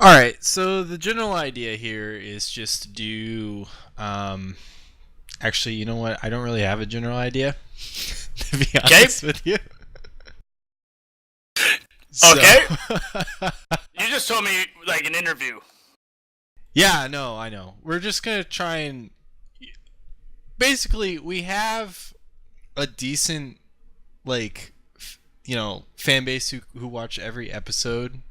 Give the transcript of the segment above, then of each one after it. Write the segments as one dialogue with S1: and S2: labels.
S1: All right, so the general idea here is just to do. Actually, you know what? I don't really have a general idea, to be
S2: Okay.
S1: honest with you. So,
S2: Okay. You just told me like an interview.
S1: yeah, no, I know. We're just gonna try and basically we have a decent like fan base who watch every episode,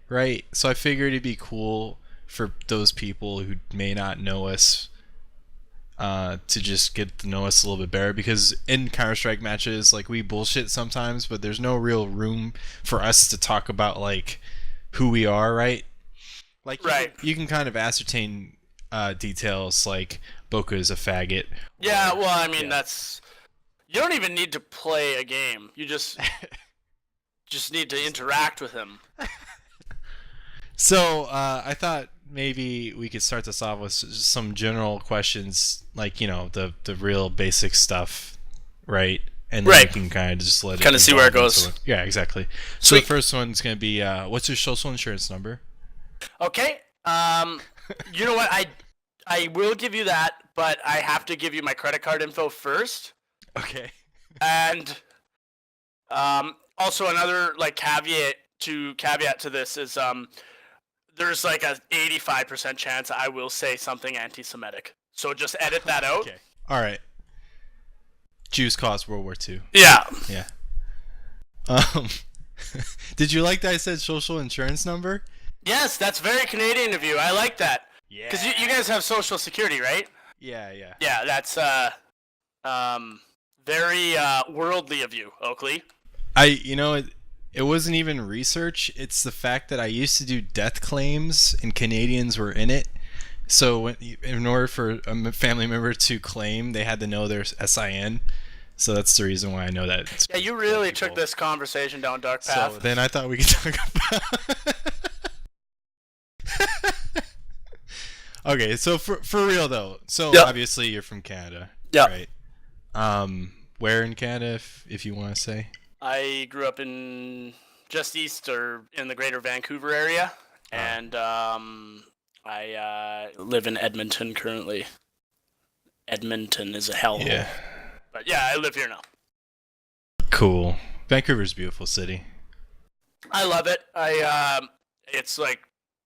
S1: right? So I figured it'd be cool for those people who may not know us to just get to know us a little bit better, because in Counter-Strike matches, like, we bullshit sometimes, but there's no real room for us to talk about like who we are, right? Like,
S2: Right.
S1: you can kind of ascertain details like Boca is a faggot.
S2: Yeah.
S1: Or,
S2: Well, I mean,
S1: yeah.
S2: that's you don't even need to play a game. You just need to interact with him.
S1: So I thought maybe we could start this off with some general questions, like, the real basic stuff, right? And then we
S2: Right.
S1: can kind of just let it
S2: Kind of see where it
S1: evolve
S2: goes.
S1: yeah, exactly. So the
S2: Sweet.
S1: first one's gonna be what's your social insurance number?
S2: Okay. You know what? I will give you that, but I have to give you my credit card info first.
S1: Okay.
S2: And also another like caveat to this is there's like a 85% chance I will say something anti-Semitic. So just edit that out.
S1: Okay. All right. Jews caused World War II.
S2: Yeah.
S1: Yeah. Um, did you like that I said social insurance number?
S2: Yes, that's very Canadian of you. I like that.
S1: Yeah.
S2: Because you guys have Social Security, right?
S1: Yeah, yeah.
S2: Yeah, that's very worldly of you, Oakley.
S1: It wasn't even research. It's the fact that I used to do death claims and Canadians were in it. So in order for a family member to claim, they had to know their SIN. So that's the reason why I know that.
S2: Yeah, you really took this conversation down a dark path.
S1: So then I thought we could talk about. Okay, so for real though. So
S2: Yep.
S1: obviously you're from Canada,
S2: Yep.
S1: right? Where in Canada, if you want to say?
S2: I grew up in just east or in the greater Vancouver area, and I live in Edmonton currently. Edmonton is a hellhole.
S1: Yeah.
S2: But yeah, I live here now.
S1: Cool. Vancouver's a beautiful city.
S2: I love it. It's like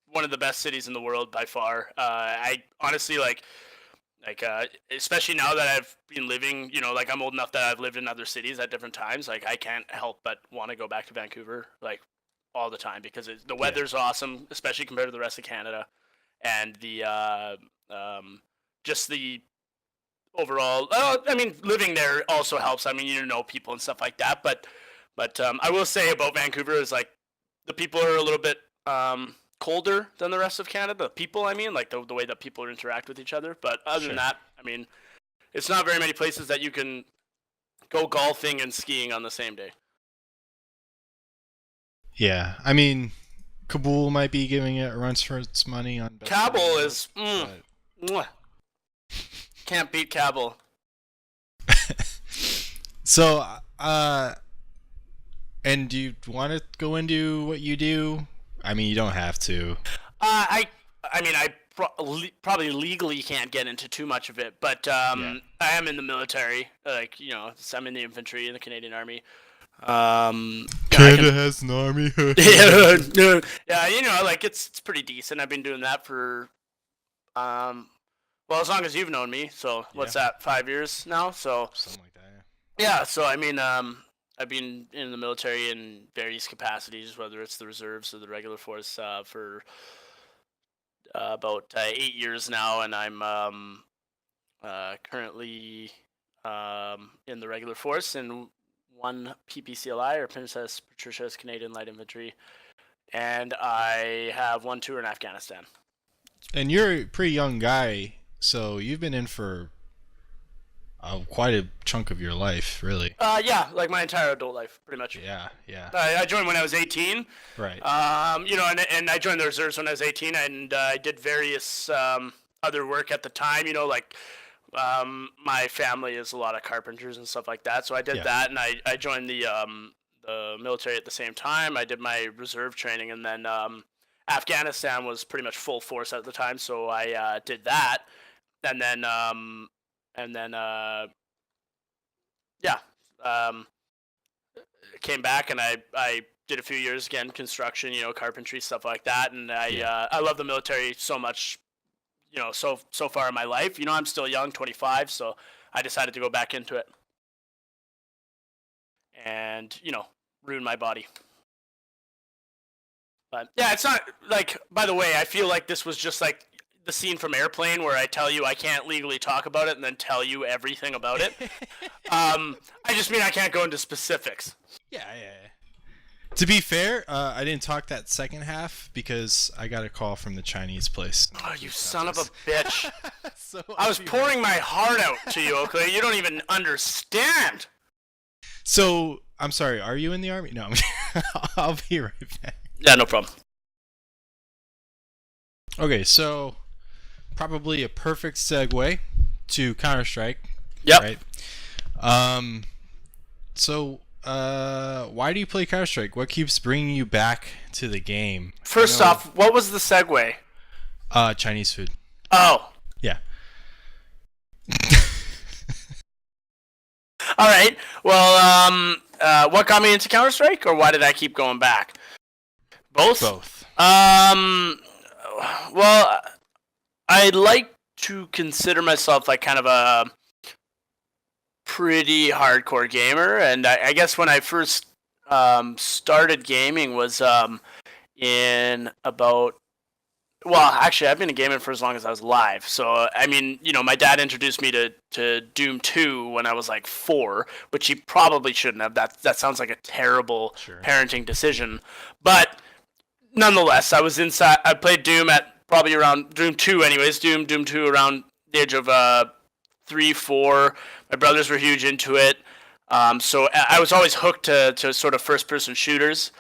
S2: one of the best cities in the world by far. I honestly especially now that I've been living, like I'm old enough that I've lived in other cities at different times. Like I can't help but want to go back to Vancouver like all the time because the weather's awesome, especially compared to the rest of Canada, and the just the overall. I mean, living there also helps. I mean, you know people and stuff like that. But I will say about Vancouver is like the people are a little bit colder than the rest of Canada. The people, I mean, like the way that people interact with each other. But other than that, I mean, it's not very many places that you can go golfing and skiing on the same day.
S1: Yeah, I mean, Kabul might be giving it a run for its money on.
S2: Kabul is can't beat Kabul.
S1: So, and do you want to go into what you do? I mean, you don't have to.
S2: I mean, I probably legally can't get into too much of it, but I am in the military. Like, I'm in the infantry in the Canadian Army.
S1: Canada has an army.
S2: yeah, like it's pretty decent. I've been doing that for well, as long as you've known me. So what's that? 5 years now. So
S1: something like that.
S2: Yeah. So I mean, I've been in the military in various capacities, whether it's the reserves or the regular force, for about 8 years now, and I'm currently in the regular force in one PPCLI, or Princess Patricia's Canadian Light Infantry, and I have one tour in Afghanistan.
S1: And you're a pretty young guy, so you've been in for quite a chunk of your life, really.
S2: Yeah, like my entire adult life, pretty much.
S1: Yeah, yeah.
S2: I joined when I was 18.
S1: Right.
S2: And I joined the reserves when I was 18, and I did various other work at the time. Like my family is a lot of carpenters and stuff like that, so I did that, and I joined the military at the same time. I did my reserve training, and then Afghanistan was pretty much full force at the time, so I did that, and then yeah, um, came back and I did a few years again, construction, carpentry, stuff like that, and
S1: Yeah.
S2: I love the military so much, so far in my life. I'm still young, 25, so I decided to go back into it and ruin my body. But yeah, it's not like. By the way, I feel like this was just like the scene from Airplane where I tell you I can't legally talk about it and then tell you everything about it. I just mean I can't go into specifics.
S1: Yeah. To be fair, I didn't talk that second half because I got a call from the Chinese place.
S2: Oh, you son of a bitch.
S1: So
S2: I was pouring my heart out to you, okay? You don't even understand.
S1: So, I'm sorry, are you in the army? No, I'll be right back.
S2: Yeah, no problem.
S1: Okay, so probably a perfect segue to Counter-Strike.
S2: Yep.
S1: Right? So, why do you play Counter-Strike? What keeps bringing you back to the game?
S2: First off, what was the segue?
S1: Chinese food.
S2: Oh.
S1: Yeah.
S2: All right. Well, what got me into Counter-Strike, or why did I keep going back? Both?
S1: Both.
S2: Well, I like to consider myself like kind of a pretty hardcore gamer, and I guess when I first started gaming was in about. Well, actually, I've been gaming for as long as I was alive. So, I mean, my dad introduced me to Doom 2 when I was like 4, which he probably shouldn't have. That sounds like a terrible parenting decision. But nonetheless, I was inside. I played Doom at probably around Doom 2, anyways. Doom 2 around the age of 3, 4. My brothers were huge into it. So I was always hooked to sort of first-person shooters.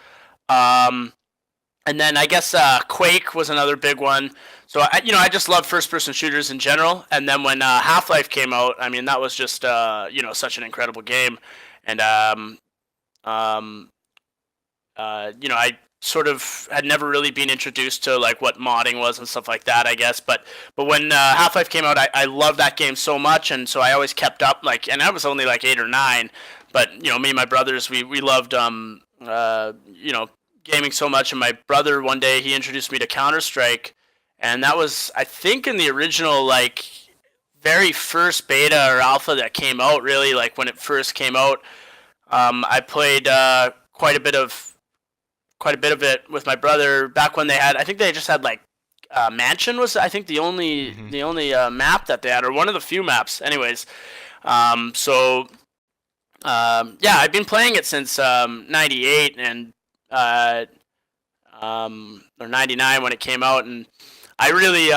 S2: And then I guess Quake was another big one. So I just love first-person shooters in general. And then when Half-Life came out, I mean that was just such an incredible game. And I sort of had never really been introduced to like what modding was and stuff like that, I guess. But when Half-Life came out, I loved that game so much, and so I always kept up. Like, and I was only like 8 or 9, but me and my brothers, we loved gaming so much. And my brother one day he introduced me to Counter-Strike, and that was I think in the original like very first beta or alpha that came out. Really, like when it first came out, I played quite a bit of it with my brother back when I think they just had like Mansion was I think the only map that they had, or one of the few maps anyways. Yeah, I've been playing it since 98 and or 99 when it came out, and I really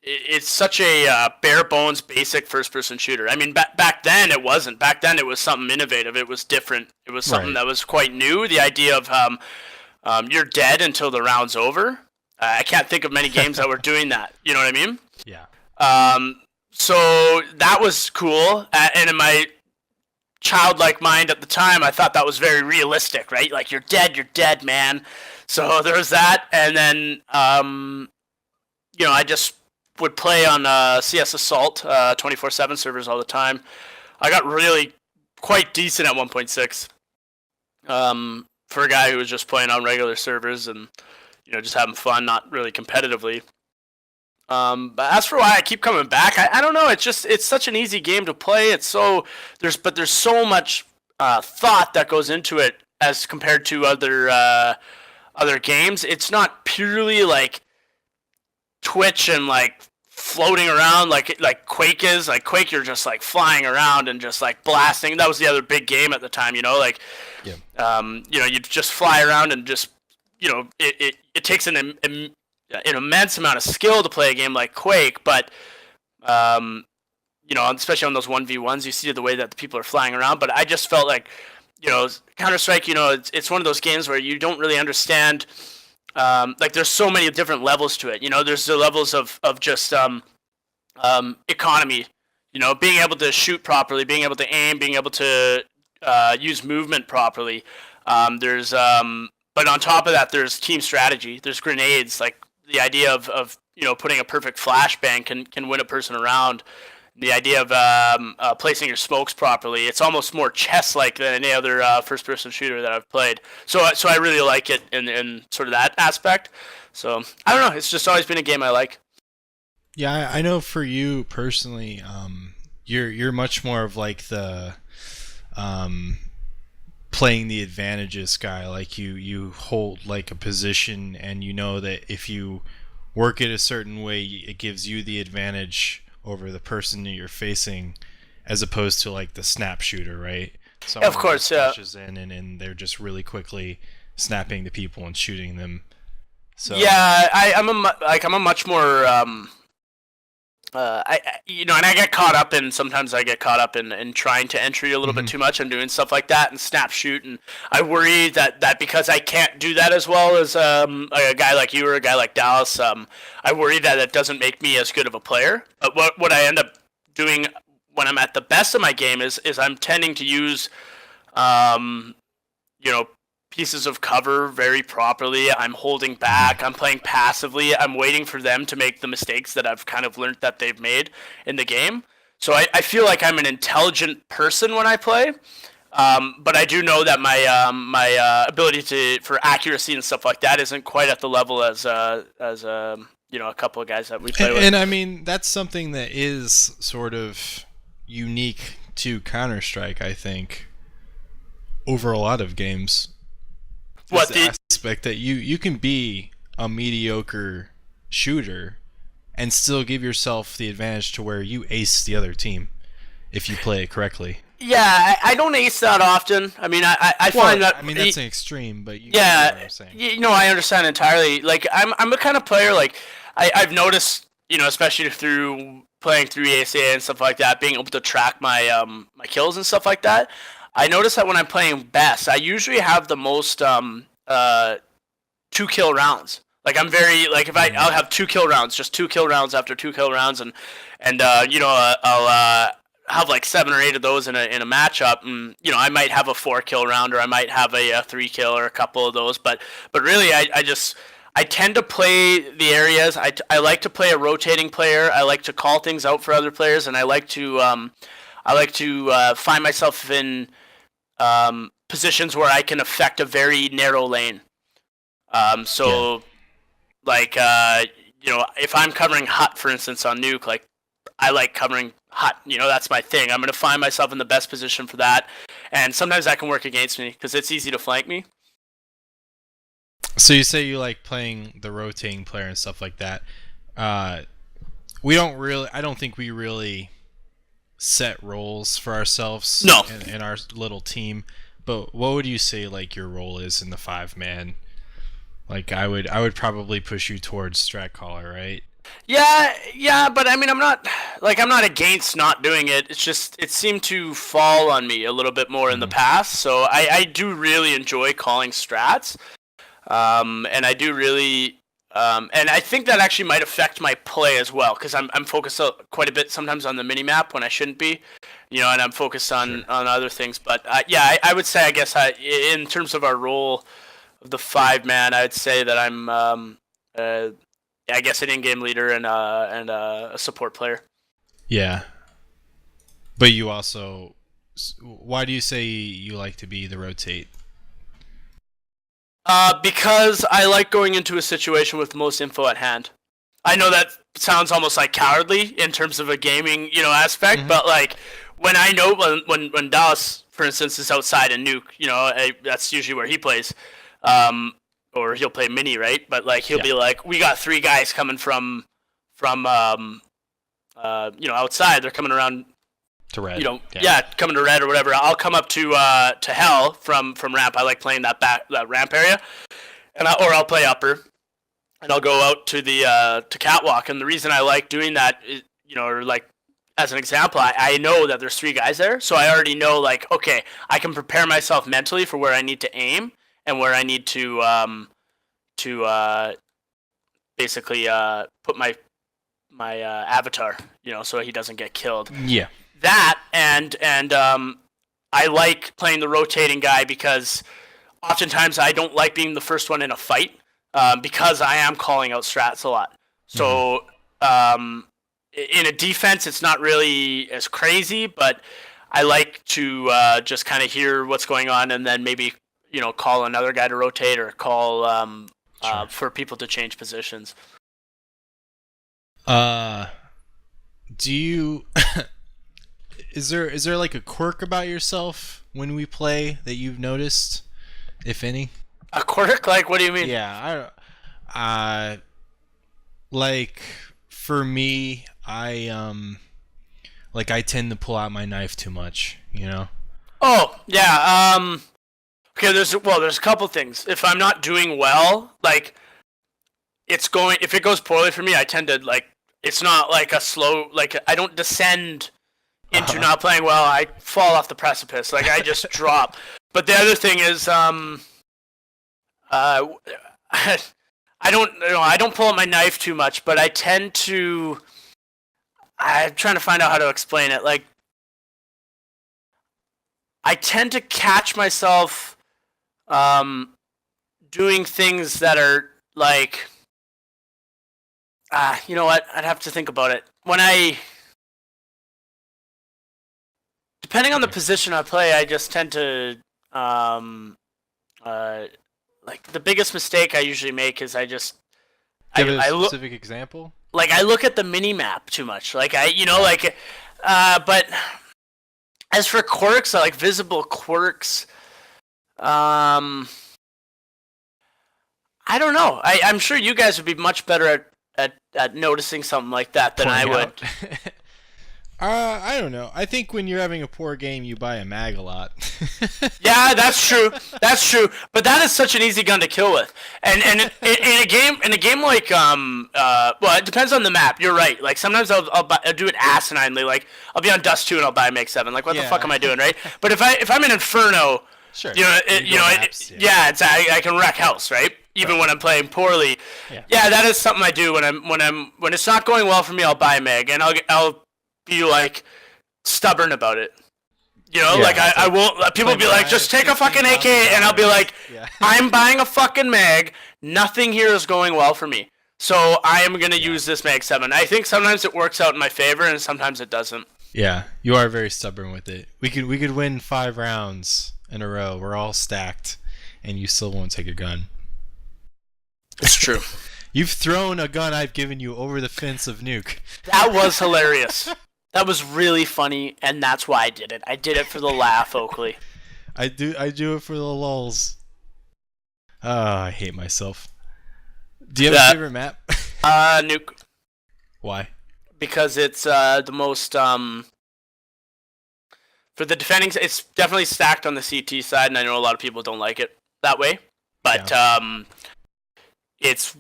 S2: it's such a bare bones basic first person shooter. I mean back then it wasn't. Back then it was something innovative. It was different. It was something that was quite new. The idea of you're dead until the round's over. I can't think of many games that were doing that. You know what I mean?
S1: Yeah.
S2: So that was cool, and in my childlike mind at the time, I thought that was very realistic, right? Like you're dead, man. So there was that, and then I just would play on CS Assault 24/7 servers all the time. I got really quite decent at 1.6 for a guy who was just playing on regular servers and just having fun, not really competitively. But as for why I keep coming back, I don't know. It's such an easy game to play. There's so much thought that goes into it as compared to other games. It's not purely like Twitch and like floating around like Quake is. Like Quake, you're just like flying around and just like blasting. That was the other big game at the time, you just fly around and just it takes an immense amount of skill to play a game like Quake, but especially on those 1v1s, you see the way that the people are flying around. But I just felt like Counter-Strike, it's one of those games where you don't really understand. Like there's so many different levels to it. There's the levels of just economy. Being able to shoot properly, being able to aim, being able to use movement properly. There's But on top of that, there's team strategy. There's grenades. Like the idea of putting a perfect flashbang can win a person around. The idea of placing your smokes properly. It's almost more chess-like than any other first-person shooter that I've played. So I really like it in sort of that aspect. So I don't know. It's just always been a game I like.
S1: Yeah, I know for you personally, you're much more of like the um, playing the advantages guy. Like you hold like a position, and you know that if you work it a certain way, it gives you the advantage over the person that you're facing, as opposed to like the snap shooter, right?
S2: Of
S1: Someone
S2: course,
S1: just
S2: yeah.
S1: pushes in, and they're just really quickly snapping the people and shooting them. So
S2: Yeah, I'm a much more and I get caught up in sometimes I get caught up in trying to entry a little bit
S1: mhm.
S2: too much and doing stuff like that and snap shoot, and I worry that because I can't do that as well as a guy like you or a guy like Dallas, I worry that it doesn't make me as good of a player. But what I end up doing when I'm at the best of my game is I'm tending to use um, you know, pieces of cover very properly. I'm holding
S1: Mhm.
S2: back. I'm playing passively. I'm waiting for them to make the mistakes that I've kind of learned that they've made in the game. So I feel like I'm an intelligent person when I play. But I do know that my ability for accuracy and stuff like that isn't quite at the level as a couple of guys that we play with.
S1: And I mean, that's something that is sort of unique to Counter Strike, I think, over a lot of games. Is
S2: What
S1: the
S2: the
S1: aspect that you can be a mediocre shooter and still give yourself the advantage to where you ace the other team if you play it correctly.
S2: Yeah, I don't ace that often. I mean, I find
S1: Well,
S2: that
S1: I mean that's an extreme, but you get what
S2: yeah,
S1: I'm saying.
S2: I understand entirely. Like, I'm the kind of player like I've noticed, especially through playing through ACA and stuff like that, being able to track my kills and stuff like that. I notice that when I'm playing best, I usually have the most 2 kill rounds. Like I'm very like if
S1: Hmm.
S2: I'll have 2 kill rounds, just 2 kill rounds after 2 kill rounds, and I'll have like 7 or 8 of those in a matchup, and I might have a 4 kill round, or I might have a 3 kill, or a couple of those, but really I tend to play the areas. I like to play a rotating player. I like to call things out for other players, and I like to find myself in positions where I can affect a very narrow lane.
S1: Yeah.
S2: So like if I'm covering hut, for instance, on nuke, like I like covering hut. That's my thing. I'm gonna find myself in the best position for that, and sometimes that can work against me because it's easy to flank me.
S1: So you say you like playing the rotating player and stuff like that. Uh, we don't really. I don't think we really set roles for ourselves
S2: No.
S1: in our little team. But what would you say like your role is in the 5 man? Like I would probably push you towards strat caller, right?
S2: Yeah, yeah, but I mean, I'm not against not doing it. It's just it seemed to fall on me a little bit more in the
S1: Hmm.
S2: past. So I do really enjoy calling strats. And I do really, and I think that actually might affect my play as well because I'm focused quite a bit sometimes on the mini map when I shouldn't be, and I'm focused on
S1: Sure.
S2: on other things. But yeah, I would say I guess in terms of our role of the 5 man, I'd say that I'm I guess an in-game leader and a support player.
S1: Yeah, but you also. Why do you say you like to be the rotate?
S2: Because I like going into a situation with the most info at hand. I know that sounds almost like cowardly in terms of a gaming, aspect,
S1: Hmm.
S2: but like when I know when Dallas, for instance, is outside and nuke, that's usually where he plays, um, or he'll play mini, right? But like he'll
S1: Yeah.
S2: be like, we got 3 guys coming from outside. They're coming around,
S1: To red. Yeah.
S2: yeah, coming to red or whatever. I'll come up to hell from ramp. I like playing that ramp area, or I'll play upper and I'll go out to the to catwalk. And the reason I like doing that is, or like as an example, I know that there's 3 guys there, so I already know like okay, I can prepare myself mentally for where I need to aim and where I need to basically put my avatar, so he doesn't get killed.
S1: Yeah.
S2: That and I like playing the rotating guy because oftentimes I don't like being the first one in a fight because I am calling out strats a lot.
S1: Hmm.
S2: So in a defense, it's not really as crazy, but I like to just kind of hear what's going on and then maybe call another guy to rotate or call
S1: Sure.
S2: for people to change positions.
S1: Uh, do you is there like a quirk about yourself when we play that you've noticed, if any?
S2: A quirk? Like, what do you mean?
S1: Yeah, like for me, like I tend to pull out my knife too much, you know?
S2: Oh, yeah. Okay, there's a couple things. If I'm not doing well, like if it goes poorly for me, I tend to like it's not like a slow like I don't descend into
S1: Uh-huh.
S2: not playing well. I fall off the precipice. Like I just drop. But the other thing is uh I don't pull out my knife too much, but I tend to I'm trying to find out how to explain it. Like I tend to catch myself um doing things that are like you know what? I'd have to think about it. Depending on the
S1: Sure.
S2: position I play, I just tend to um uh like the biggest mistake I usually make is
S1: Give it a
S2: I look
S1: specific example.
S2: I look at the mini map too much. Like
S1: Uh,
S2: but as for quirks, like visible quirks, um I don't know. I'm sure you guys would be much better at noticing something like that than I
S1: Pointing
S2: would.
S1: out. I don't know. I think when you're having a poor game, you buy a mag a lot.
S2: Yeah, that's true. That's true. But that is such an easy gun to kill with. And in a game like well, it depends on the map. You're right. Like sometimes I'll do it asininely. Like I'll be on Dust 2 and I'll buy a Make 7. Like what the fuck
S1: Yeah.
S2: am I doing, right? But if I'm in Inferno,
S1: Sure.
S2: you know, yeah, I can wreck house, right? Even
S1: Right.
S2: when I'm playing poorly.
S1: Yeah.
S2: Yeah, that is something I do when it's not going well for me. I'll buy a Meg and I'll be like stubborn about it. Like
S1: Yeah, it's
S2: I
S1: like
S2: won't. People will be
S1: Claymore
S2: like, just
S1: has
S2: take a fucking AK, and I'll be like,
S1: Yeah.
S2: I'm buying a fucking mag. Nothing here is going well for me, so I am gonna
S1: Yeah.
S2: use this mag 7. I think sometimes it works out in my favor, and sometimes it doesn't.
S1: Yeah, you are very stubborn with it. We could win 5 rounds in a row. We're all stacked, and you still won't take a gun.
S2: It's true.
S1: You've thrown a gun I've given you over the fence of nuke.
S2: That was hilarious. That was really funny, and that's why I did it. I did it for the laugh, Oakley.
S1: I do it for the lulls. Oh, I hate myself. Do you have a
S2: That
S1: favorite map?
S2: nuke
S1: Why?
S2: because it's the most for the defending. It's definitely stacked on the CT side, and I know a lot of people don't like it that way, but it's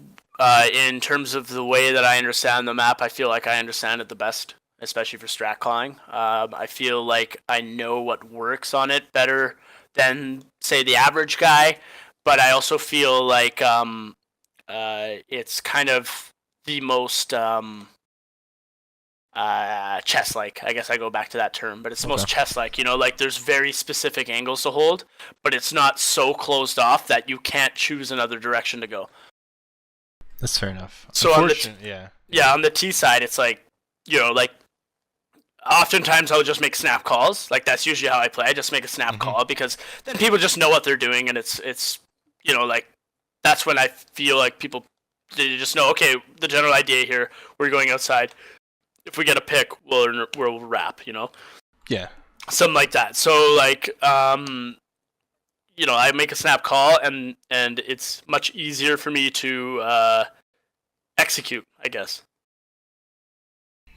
S2: in terms of the way that I understand the map, I feel like I understand it the best, especially for strat calling. I feel like I know what works on it better than say the average guy, but I also feel like it's kind of the most chess-like. I guess I go back to that term, but it's the most
S1: Okay.
S2: chess-like. Like there's very specific angles to hold, but it's not so closed off that you can't choose another direction to go.
S1: That's fair enough.
S2: So
S1: Yeah.
S2: on the T side, it's like like oftentimes I'll just make snap calls. Like that's usually how I play. I just make a snap
S1: Mhm.
S2: call because then people just know what they're doing, and it's like that's when I feel like people they just know. Okay, the general idea here, we're going outside. If we get a pick, we'll wrap.
S1: Yeah.
S2: Something like that. So like I make a snap call, and it's much easier for me to execute, I guess.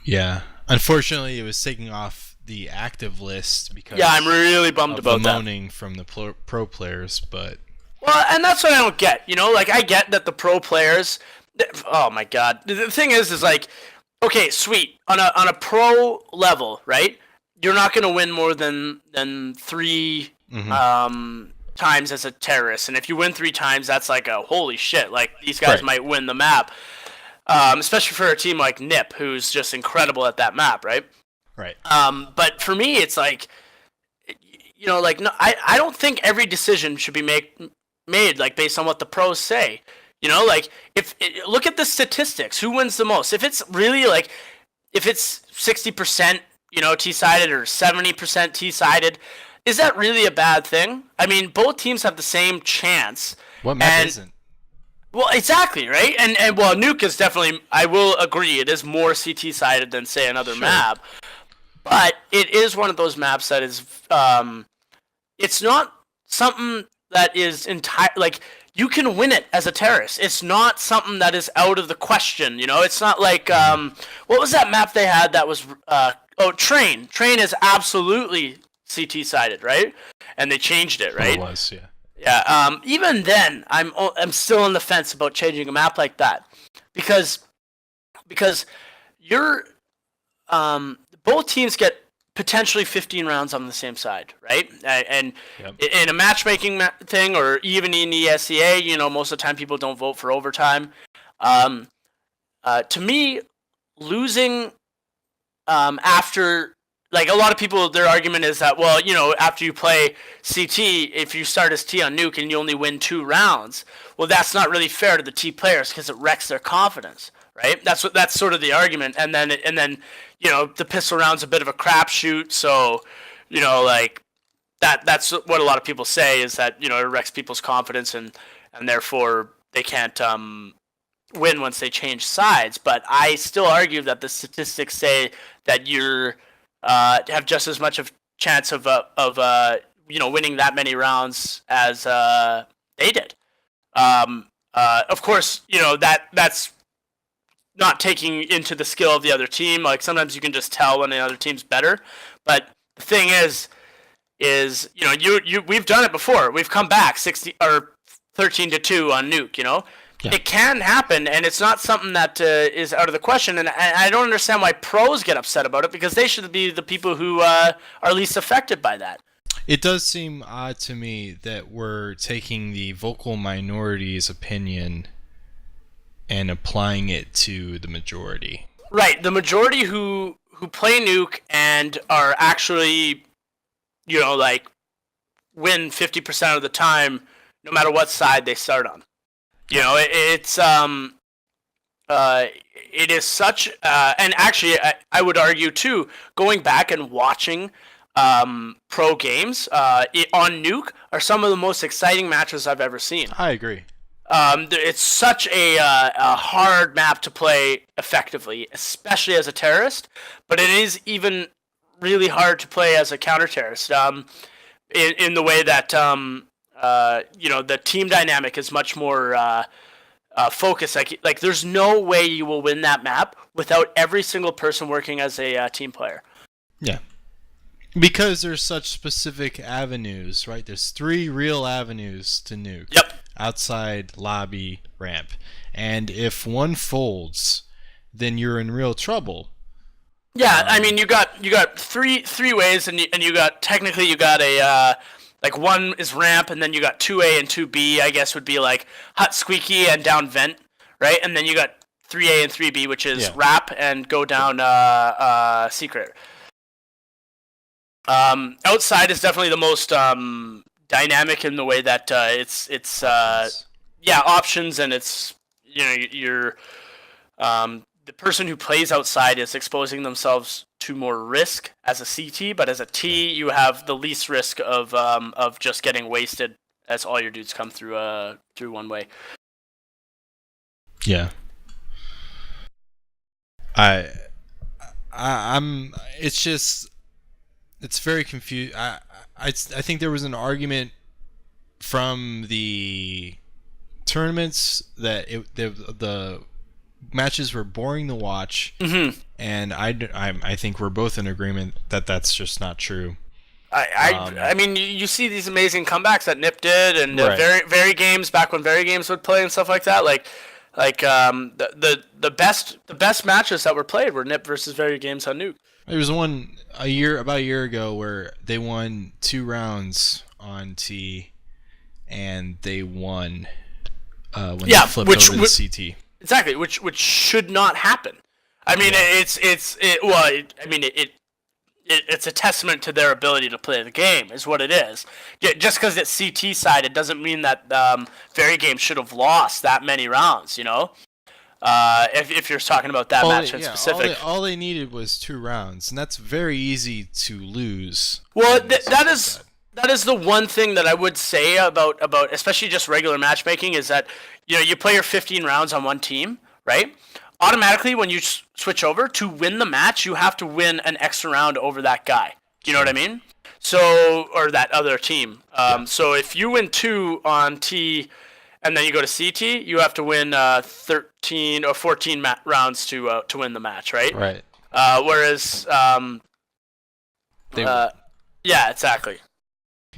S1: Yeah. Unfortunately, it was taking off the active list because
S2: Yeah, I'm really bummed
S1: of the
S2: about that.
S1: moaning from the pro players, but
S2: Well, and that's what I don't get. Like I get that the pro players. Oh my god, the thing is like, okay, sweet on a pro level, right? You're not gonna win more than 3 times as a terrorist, and if you win 3 times, that's like a holy shit. Like these guys
S1: Right.
S2: might win the map, especially for a team like Nip, who's just incredible at that map, right?
S1: right.
S2: But for me, it's like like no, I don't think every decision should be made like based on what the pros say. Like look at the statistics. Who wins the most? If it's really like if it's 60%, T-sided or 70% T-sided, is that really a bad thing? I mean, both teams have the same chance.
S1: What map isn't?
S2: Well, exactly, right? And well, Nuke is definitely, I will agree, it is more CT-sided than, say, another map. But it is one of those maps that is, it's not something that is like, you can win it as a terrorist. It's not something that is out of the question, It's not like, what was that map they had that was, Train. Train is absolutely CT-sided, right? And they changed it, right?
S1: It was, yeah.
S2: Yeah. Even then, I'm still on the fence about changing a map like that, because you're both teams get potentially 15 rounds on the same side, right? And in a matchmaking thing, or even in the ESEA, most of the time people don't vote for overtime. To me, losing after. Like, a lot of people, their argument is that, well, after you play CT, if you start as T on Nuke and you only win 2 rounds, well, that's not really fair to the T players because it wrecks their confidence, right? That's sort of the argument. And then the pistol round's a bit of a crapshoot, so like that's what a lot of people say, is that it wrecks people's confidence, and therefore they can't win once they change sides. But I still argue that the statistics say that you're have just as much of chance of winning that many rounds as they did. Of course, that's not taking into the skill of the other team. Like, sometimes you can just tell when the other team's better. But the thing is we've done it before. We've come back 13-2 on Nuke. Yeah. It can happen, and it's not something that is out of the question. And I don't understand why pros get upset about it, because they should be the people who are least affected by that.
S1: It does seem odd to me that we're taking the vocal minority's opinion and applying it to the majority.
S2: Right, the majority who play Nuke and are actually, like, win 50% of the time, no matter what side they start on. It is such, and actually, I would argue too, going back and watching pro games on Nuke are some of the most exciting matches I've ever seen.
S1: I agree.
S2: It's such a hard map to play effectively, especially as a terrorist, but it is even really hard to play as a counter-terrorist, in the way that the team dynamic is much more focused. Like there's no way you will win that map without every single person working as a team player.
S1: Yeah. Because there's such specific avenues, right? There's 3 real avenues to Nuke.
S2: Yep.
S1: Outside, lobby, ramp. And if one folds, then you're in real trouble.
S2: Yeah, I mean, you got three ways, and you got a like, one is ramp, and then you got 2A and 2B, I guess would be like hut squeaky and down vent, right? And then you got 3A and 3B, which is wrap and go down secret. Outside is definitely the most dynamic in the way that it's options, and it's you're the person who plays outside is exposing themselves to more risk as a CT, but as a T, you have the least risk of just getting wasted as all your dudes come through one way.
S1: Yeah. I'm. It's just. It's very confused. I think there was an argument from the tournaments that the matches were boring to watch, and I think we're both in agreement that that's just not true.
S2: I mean, you see these amazing comebacks that Nip did, and very games back when very games would play and stuff like that. Like the best matches that were played were Nip versus very games on Nuke.
S1: There was one about a year ago where they won 2 rounds on T, and they won when they flipped over to CT.
S2: Exactly, which should not happen. I mean, it's a testament to their ability to play the game, is what it is. Just because it's CT side, it doesn't mean that Fairy Game should have lost that many rounds. If you're talking about that match in specific,
S1: all they needed was 2 rounds, and that's very easy to lose.
S2: Well, that is the one thing that I would say about especially just regular matchmaking is that you play your 15 rounds on one team, right? Automatically, when you switch over to win the match, you have to win an extra round over that guy. You know what I mean? So, or that other team. So if you win 2 on T, and then you go to CT, you have to win 13 or 14 rounds to win the match, right?
S1: Right.
S2: Whereas, yeah, exactly.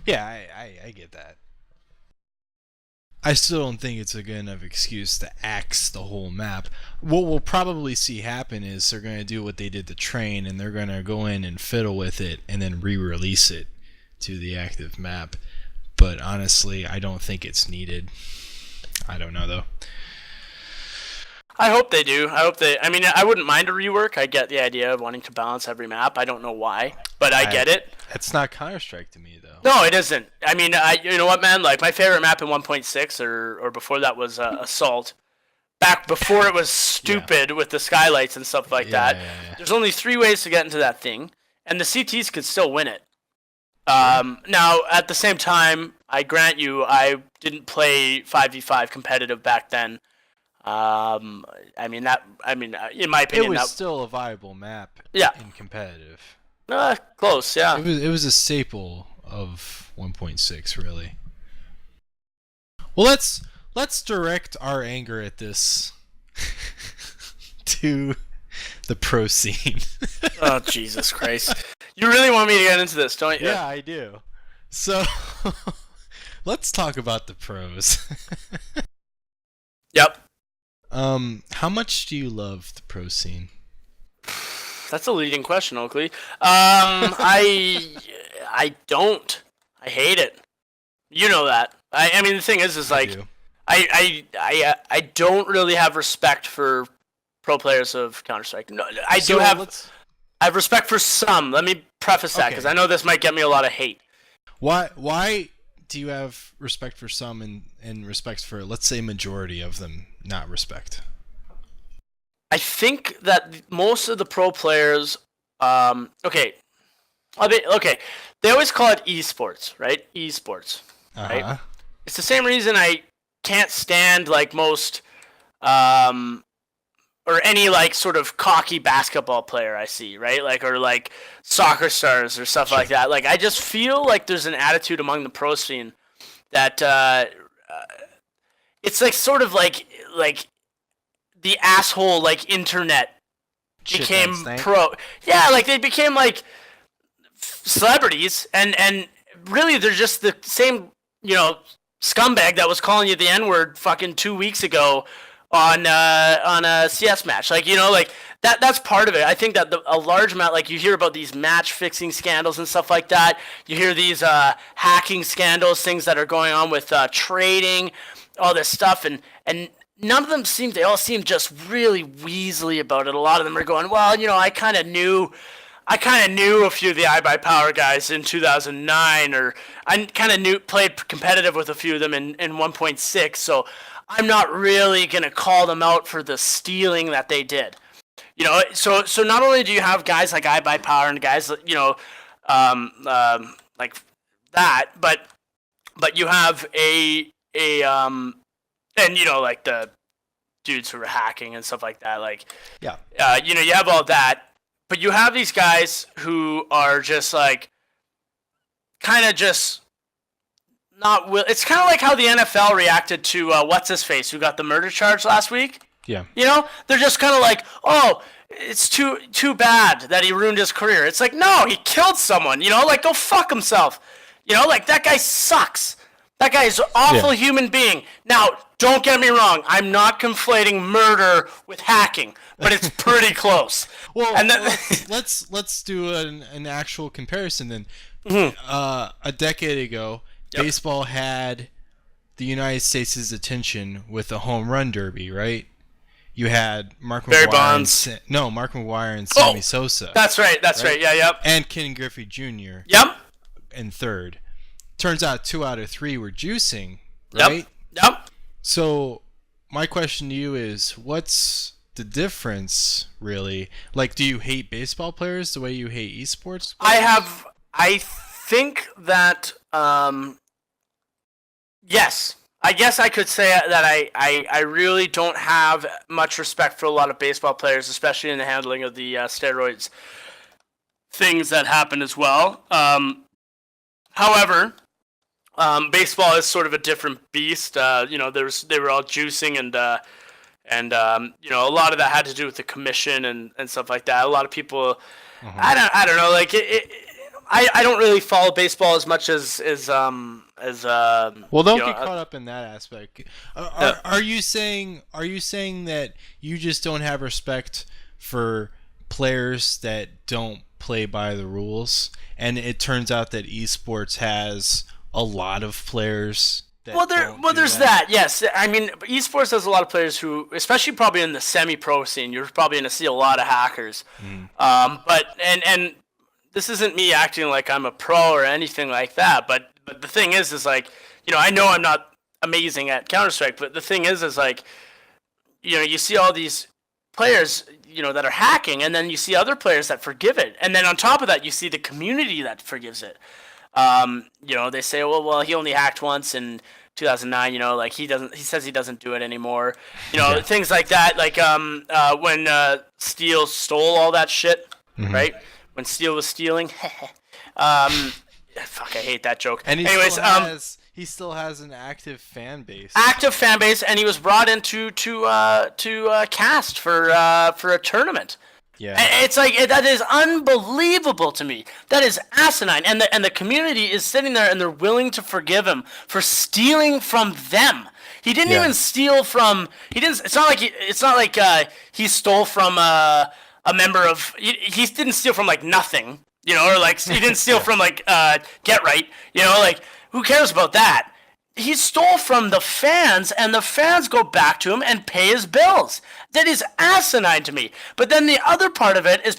S1: Yeah, I get that. I still don't think it's a good enough excuse to axe the whole map. What we'll probably see happen is they're going to do what they did to Train, and they're going to go in and fiddle with it and then re-release it to the active map. But honestly, I don't think it's needed. I don't know, though.
S2: I hope they do. I mean, I wouldn't mind a rework. I get the idea of wanting to balance every map. I don't know why, but I get it.
S1: It's not Counter-Strike to me, though.
S2: No, it isn't. I mean, you know what, man? Like, my favorite map in 1.6 or before that was Assault. Back before it was stupid with the skylights and stuff like that. Yeah. There's only 3 ways to get into that thing, and the CTs could still win it. Now, at the same time, I grant you, I didn't play 5v5 competitive back then. In my opinion,
S1: it was still a viable map.
S2: Yeah.
S1: In competitive.
S2: Close, yeah.
S1: It was a staple of 1.6, really. Well, let's direct our anger at this to the pro scene.
S2: Oh, Jesus Christ. You really want me to get into this, don't you?
S1: Yeah, I do. So, let's talk about the pros.
S2: Yep.
S1: How much do you love the pro scene?
S2: That's a leading question, Oakley. I don't. I hate it. You know that. I mean, the thing is like, I don't really have respect for pro players of Counter-Strike. No, I have respect for some. Let me preface that because I know this might get me a lot of hate.
S1: Why do you have respect for some and respect for, let's say, majority of them not respect?
S2: I think that most of the pro players, they always call it esports, right? Esports, right? It's the same reason I can't stand like most, or any like sort of cocky basketball player I see, right? Like, or like soccer stars or stuff like that. Like, I just feel like there's an attitude among the pro scene that it's like sort of like the asshole like internet became pro. Yeah, like they became like celebrities, and really they're just the same, scumbag that was calling you the N-word fucking 2 weeks ago on a CS match. Like, like that's part of it. I think that a large amount, like you hear about these match fixing scandals and stuff like that. You hear these hacking scandals, things that are going on with trading, all this stuff, and none of them they all seem just really weaselly about it. A lot of them are going, well, I kind of knew a few of the iBuyPower guys in 2009, or I kind of played competitive with a few of them in 1.6, so I'm not really going to call them out for the stealing that they did. So not only do you have guys like iBuyPower and guys, like that, but you have like the dudes who are hacking and stuff like that. Like,
S1: yeah,
S2: you have all that, but you have these guys who are just like, kind of just not will. It's kind of like how the NFL reacted to what's his face who got the murder charge last week.
S1: Yeah,
S2: they're just kind of like, oh, it's too bad that he ruined his career. It's like, no, he killed someone. Like, go fuck himself. Like, that guy sucks. That guy is an awful human being. Now, don't get me wrong. I'm not conflating murder with hacking, but it's pretty close.
S1: Well, and let's do an actual comparison then. Mm-hmm. A decade ago, baseball had the United States' attention with the home run derby, right? you had Mark
S2: Barry
S1: McGuire
S2: Bonds.
S1: Mark McGuire and Sammy Sosa.
S2: That's right. That's right. Yeah. Yep.
S1: And Ken Griffey Jr.
S2: Yep.
S1: in third. Turns out 2 out of 3 were juicing, right?
S2: Yep.
S1: So my question to you is, what's the difference, really? Like, do you hate baseball players the way you hate esports players?
S2: I think that, yes. I guess I could say that I really don't have much respect for a lot of baseball players, especially in the handling of the steroids things that happen as well. However, baseball is sort of a different beast. They were all juicing and a lot of that had to do with the commission and stuff like that. A lot of people, I don't know, like I don't really follow baseball as much as
S1: well, don't get caught up in that aspect. Are you saying that you just don't have respect for players that don't play by the rules, and it turns out that esports has a lot of players that
S2: there's that. Yes, I mean, esports has a lot of players who, especially probably in the semi-pro scene, you're probably going to see a lot of hackers. But this isn't me acting like I'm a pro or anything like that. But the thing is like, I know I'm not amazing at Counter-Strike, but the thing is like, you see all these players, that are hacking, and then you see other players that forgive it, and then on top of that, you see the community that forgives it. They say, well, he only hacked once in 2009. Like he says he doesn't do it anymore. Things like that. Like when Steele stole all that shit, right? When Steele was stealing. Fuck, I hate that joke.
S1: And he still has an active fan base.
S2: And he was brought in to cast for a tournament.
S1: Yeah.
S2: And it's like that is unbelievable to me. That is asinine, and the community is sitting there and they're willing to forgive him for stealing from them. He didn't even steal from. He didn't. It's not like he stole from a member of. He didn't steal from like nothing. Or like he didn't steal from like Get Right. Like who cares about that? He stole from the fans, and the fans go back to him and pay his bills. That is asinine to me. But then the other part of it is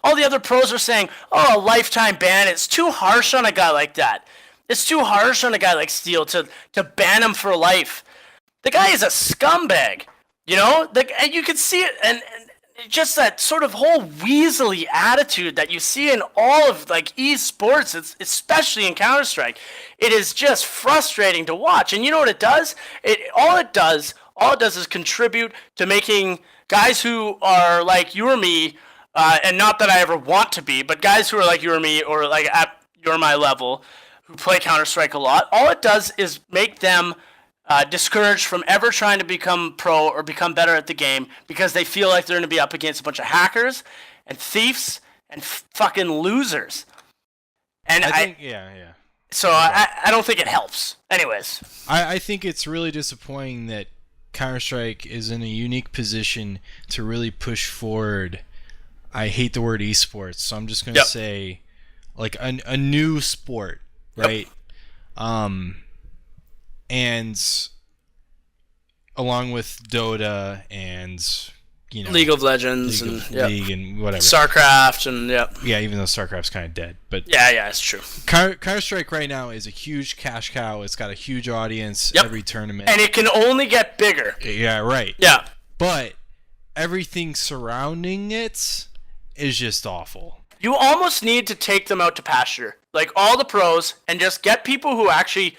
S2: all the other pros are saying, "Oh, a lifetime ban. It's too harsh on a guy like that. It's too harsh on a guy like Steele to ban him for life." The guy is a scumbag. And you can see it, and just that sort of whole weaselly attitude that you see in all of like esports, especially in Counter-Strike. It is just frustrating to watch. And you know what it does? All it does is contribute to making guys who are like you or me, and not that I ever want to be, but guys who are like you or me or like at my level who play Counter-Strike a lot, all it does is make them discouraged from ever trying to become pro or become better at the game because they feel like they're going to be up against a bunch of hackers and thieves and fucking losers. And So I don't think it helps. Anyways.
S1: I think it's really disappointing that Counter-Strike is in a unique position to really push forward. I hate the word esports, so I'm just going to say like a new sport, right? And along with Dota and
S2: League of Legends
S1: League and whatever,
S2: StarCraft and
S1: even though StarCraft's kind of dead, but
S2: it's true.
S1: Counter-Strike right now is a huge cash cow. It's got a huge audience every tournament,
S2: and it can only get bigger.
S1: Yeah, right.
S2: Yeah,
S1: but everything surrounding it is just awful.
S2: You almost need to take them out to pasture, like all the pros, and just get people who actually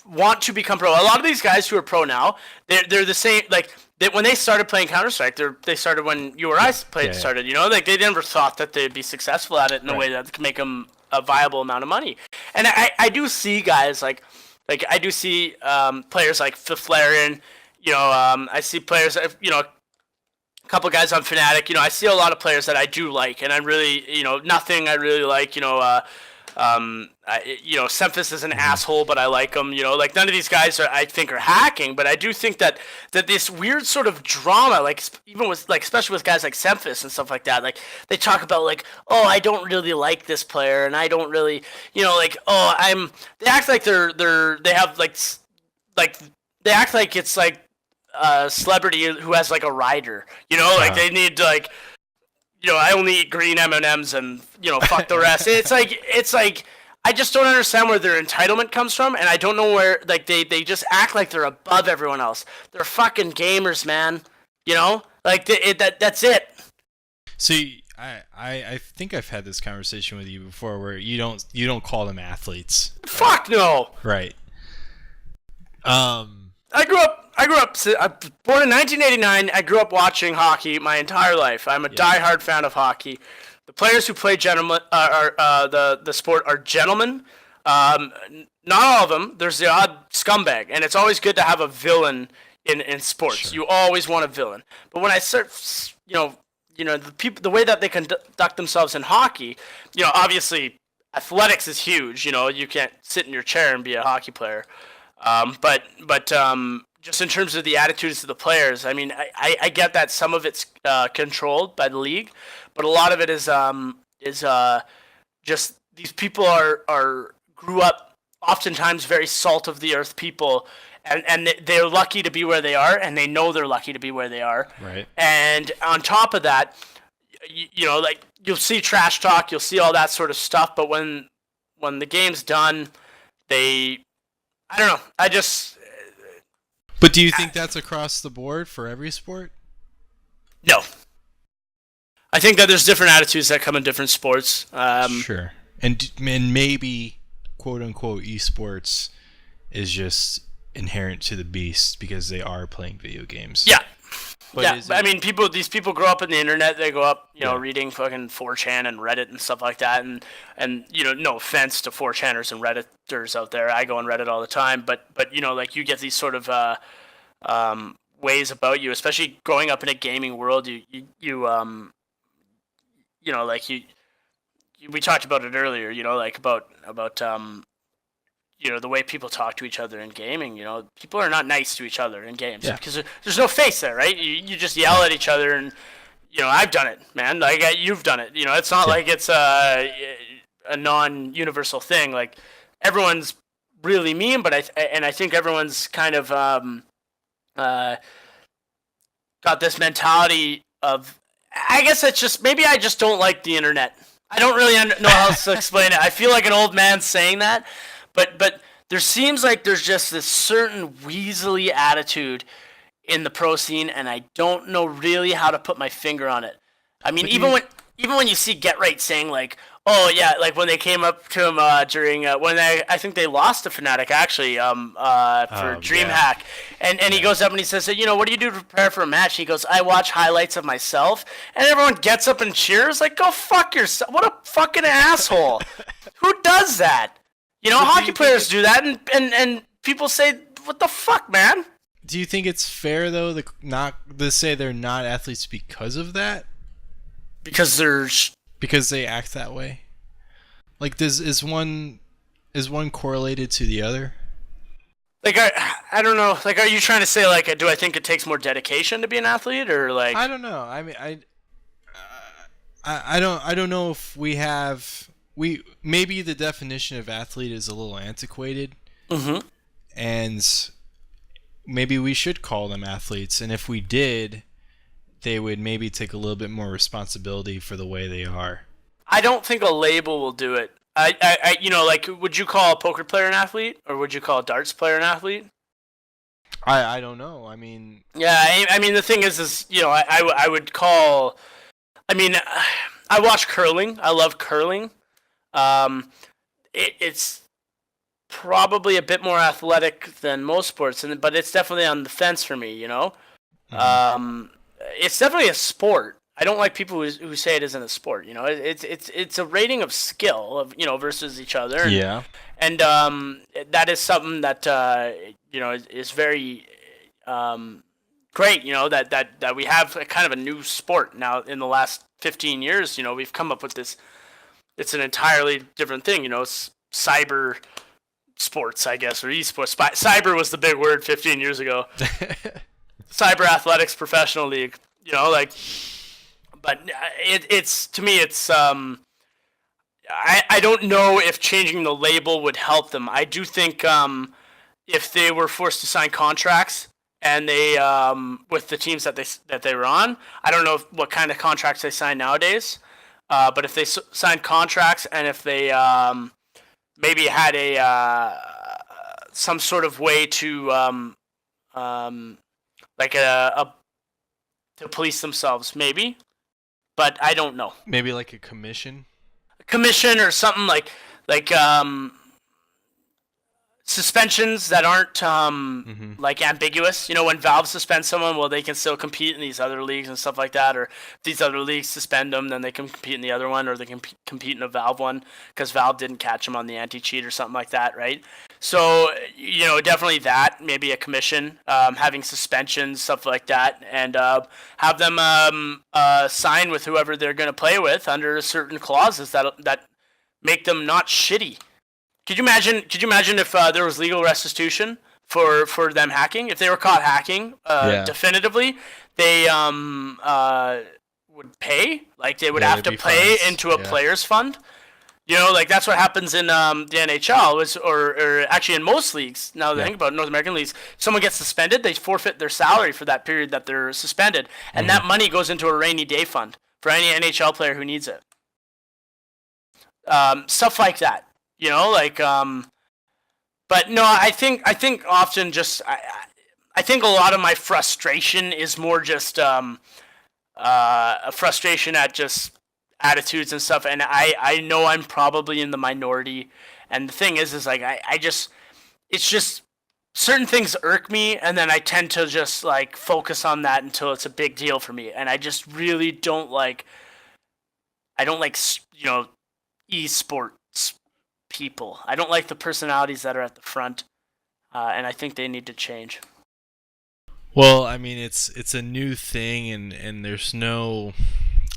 S2: want to become pro. A lot of these guys who are pro now, they're the same. Like when they started playing Counter-Strike, they started when you or I started. Like they never thought that they'd be successful at it in a way that could make them a viable amount of money. And I do see guys like I do see players like Fiflarian. I see players. A couple guys on Fnatic. I see a lot of players that I do like, and I really, nothing I really like. Semphis is an asshole, but I like him. Like none of these guys I think are hacking, but I do think that this weird sort of drama, like even with especially with guys like Semphis and stuff like that, like they talk about like, oh, I don't really like this player, and I don't really, they act like they have like they act like it's like celebrity who has like a rider. Like
S1: Uh,
S2: they need like, I only eat green M&Ms and fuck the rest. It's like I just don't understand where their entitlement comes from, and I don't know where like they just act like they're above everyone else. They're fucking gamers, man. Like that's it.
S1: See, I think I've had this conversation with you before, where you don't call them athletes,
S2: Fuck no.
S1: right? Um,
S2: I grew up. I was born in 1989. I grew up watching hockey my entire life. I'm a diehard fan of hockey. The players who play gentlemen the sport are gentlemen. Um, Not all of them. There's the odd scumbag, and it's always good to have a villain in sports.
S1: Sure.
S2: You always want a villain. But when I start, the way that they conduct themselves in hockey, obviously athletics is huge. You can't sit in your chair and be a hockey player. But just in terms of the attitudes of the players, I mean, I get that some of it's controlled by the league, but a lot of it is just these people are grew up oftentimes very salt of the earth people, and they're lucky to be where they are, and they know they're lucky to be where they are.
S1: right.
S2: And on top of that, like you'll see trash talk, you'll see all that sort of stuff, but when the game's done, I don't know.
S1: But do you think that's across the board for every sport?
S2: No. I think that there's different attitudes that come in different sports.
S1: Sure. And maybe quote unquote esports is just inherent to the beast because they are playing video games.
S2: Yeah.
S1: But
S2: Yeah,
S1: is
S2: I
S1: it,
S2: mean, these people grow up in the internet. They grow up,
S1: Yeah.
S2: reading fucking 4chan and Reddit and stuff like that. And no offense to 4chaners and Redditors out there. I go on Reddit all the time. But like you get these sort of ways about you, especially growing up in a gaming world. Like we talked about it earlier. Like about the way people talk to each other in gaming. People are not nice to each other in games
S1: Yeah.
S2: because there's no face there, right? You just yell at each other, and I've done it, man. Like you've done it. It's not
S1: Yeah.
S2: like it's a non-universal thing. Like everyone's really mean, but I think everyone's kind of got this mentality of. I guess it's just maybe I just don't like the internet. I don't really know how else to explain it. I feel like an old man saying that, but there seems like there's just this certain weaselly attitude in the pro scene, and I don't know really how to put my finger on it. I mean,
S1: But
S2: even when you see Get Right saying like, oh yeah, like when they came up to him during when I think they lost to Fnatic actually for DreamHack, and he goes up and he says, what do you do to prepare for a match? He goes, I watch highlights of myself, and everyone gets up and cheers like, go fuck yourself! What a fucking asshole! Who does that? Hockey players do that, and people say, what the fuck, man?
S1: Do you think it's fair though to say they're not athletes because of that?
S2: Because there's
S1: Because they act that way? Like is one correlated to the other?
S2: like I don't know. Like, are you trying to say like, do I think it takes more dedication to be an athlete, or like?
S1: I don't know. I mean, I don't know if we maybe the definition of athlete is a little antiquated,
S2: Mm-hmm.
S1: and maybe we should call them athletes. And if we did, they would maybe take a little bit more responsibility for the way they are.
S2: I don't think a label will do it. Like, would you call a poker player an athlete, or would you call a darts player an athlete?
S1: I don't know. I mean,
S2: Yeah, I mean, the thing is, I would call. I mean, I watch curling. I love curling. It's probably a bit more athletic than most sports, but it's definitely on the fence for me. It's definitely a sport. I don't like people who say it isn't a sport. It's a rating of skill of versus each other.
S1: yeah.
S2: And that is something that is very great. That we have a kind of a new sport now in the last 15 years. We've come up with this. It's an entirely different thing. Cyber sports, I guess, or esports. Cyber was the big word 15 years ago. Cyber Athletics Professional League. But it's to me, it's I don't know if changing the label would help them. I do think if they were forced to sign contracts and they with the teams that they were on. I don't know what kind of contracts they sign nowadays, but if they signed contracts and if they maybe had a some sort of way to um, like a to police themselves, maybe, but I don't know.
S1: Maybe like a commission.
S2: Commission or something like suspensions that aren't like ambiguous. You know, when Valve suspends someone, well, they can still compete in these other leagues and stuff like that. Or if these other leagues suspend them, then they can compete in the other one, or they can compete in a Valve one because Valve didn't catch them on the anti-cheat or something like that, right? So you know, definitely that. Maybe a commission, having suspensions, stuff like that, and have them sign with whoever they're going to play with under certain clauses that make them not shitty. Could you imagine? Could you imagine if there was legal restitution for them hacking? If they were caught hacking,
S1: Yeah.
S2: definitively, they would pay. Like they would
S1: Yeah,
S2: have
S1: there'd
S2: to
S1: be
S2: pay
S1: fines.
S2: into a
S1: Yeah.
S2: players fund. You know, like that's what happens in the NHL, or actually in most leagues. Now that I
S1: Yeah.
S2: think about it, North American leagues, if someone gets suspended, they forfeit their salary for that period that they're suspended, and that money goes into a rainy day fund for any NHL player who needs it. Stuff like that. You know, like but no, I think often just I think a lot of my frustration is more just a frustration at just attitudes and stuff, and I know I'm probably in the minority, and the thing is like I just it's just certain things irk me, and then I tend to just like focus on that until it's a big deal for me, and I just really don't like I don't like you know esports people. I don't like the personalities that are at the front, and I think they need to change.
S1: Well, I mean, it's a new thing, and there's no.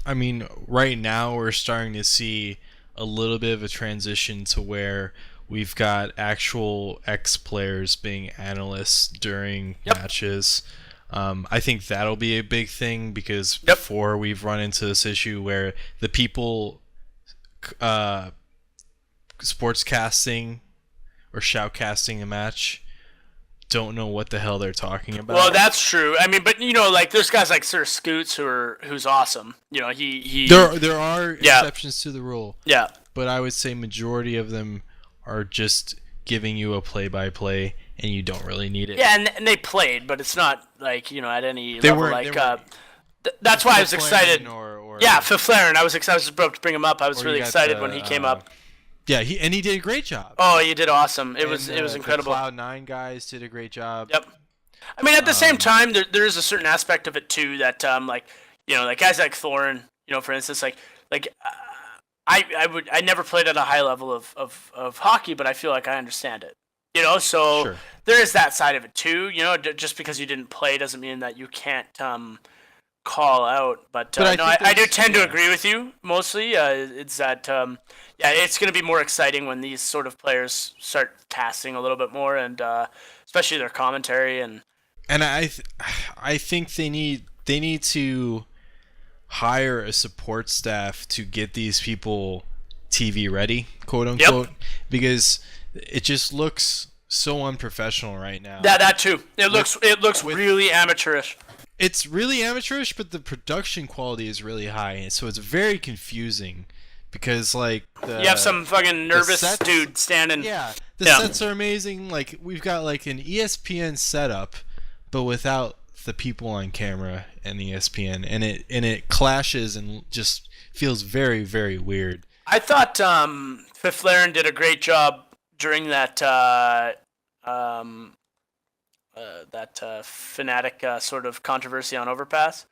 S1: I mean, right now we're starting to see a little bit of a transition to where we've got actual ex players being analysts during
S2: Yep.
S1: matches. I think that'll be a big thing because
S2: Yep.
S1: before we've run into this issue where the people uh, sportscasting or shoutcasting a match don't know what the hell they're talking about.
S2: Well, that's true. I mean, but you know, like there's guys like Sir Scoots who's awesome. You know, he
S1: There are
S2: Yeah.
S1: exceptions to the rule,
S2: yeah.
S1: but I would say majority of them are just giving you a play-by-play, and you don't really need it.
S2: Yeah, and they played, but it's not like you know at any
S1: They
S2: level.
S1: weren't-
S2: Like
S1: they weren't-
S2: that's why I was
S1: Flynn
S2: excited.
S1: or
S2: Yeah, Fifth Laren. I was excited. I was about to bring him up. I was
S1: or
S2: really
S1: you got
S2: excited
S1: the,
S2: when he came up.
S1: Yeah, he did a great job.
S2: Oh, you did awesome. It was
S1: And, the
S2: incredible.
S1: Cloud9 guys did a great job.
S2: Yep. I mean, at the same time, there is a certain aspect of it too that like you know, like guys like Thorin, you know, for instance, like I never played at a high level of hockey, but I feel like I understand it. You know, so
S1: Sure.
S2: there is that side of it too. You know, just because you didn't play doesn't mean that you can't call out. But
S1: I
S2: no,
S1: think
S2: I do
S1: there's-
S2: tend to
S1: yeah.
S2: agree with you mostly. It's that yeah, it's going to be more exciting when these sort of players start casting a little bit more, and especially their commentary and.
S1: And I think they need to hire a support staff to get these people TV ready, quote unquote, because it just looks so unprofessional right now.
S2: That too. It looks really amateurish.
S1: It's really amateurish, but the production quality is really high, so it's very confusing because like
S2: You have some fucking nervous
S1: sets-
S2: dude standing.
S1: yeah, the
S2: Yeah.
S1: sets are amazing. Like we've got like an ESPN setup, but without the people on camera and ESPN, and it clashes and just feels very very weird.
S2: I thought Fifth Laren did a great job during that Fnatic sort of controversy on Overpass.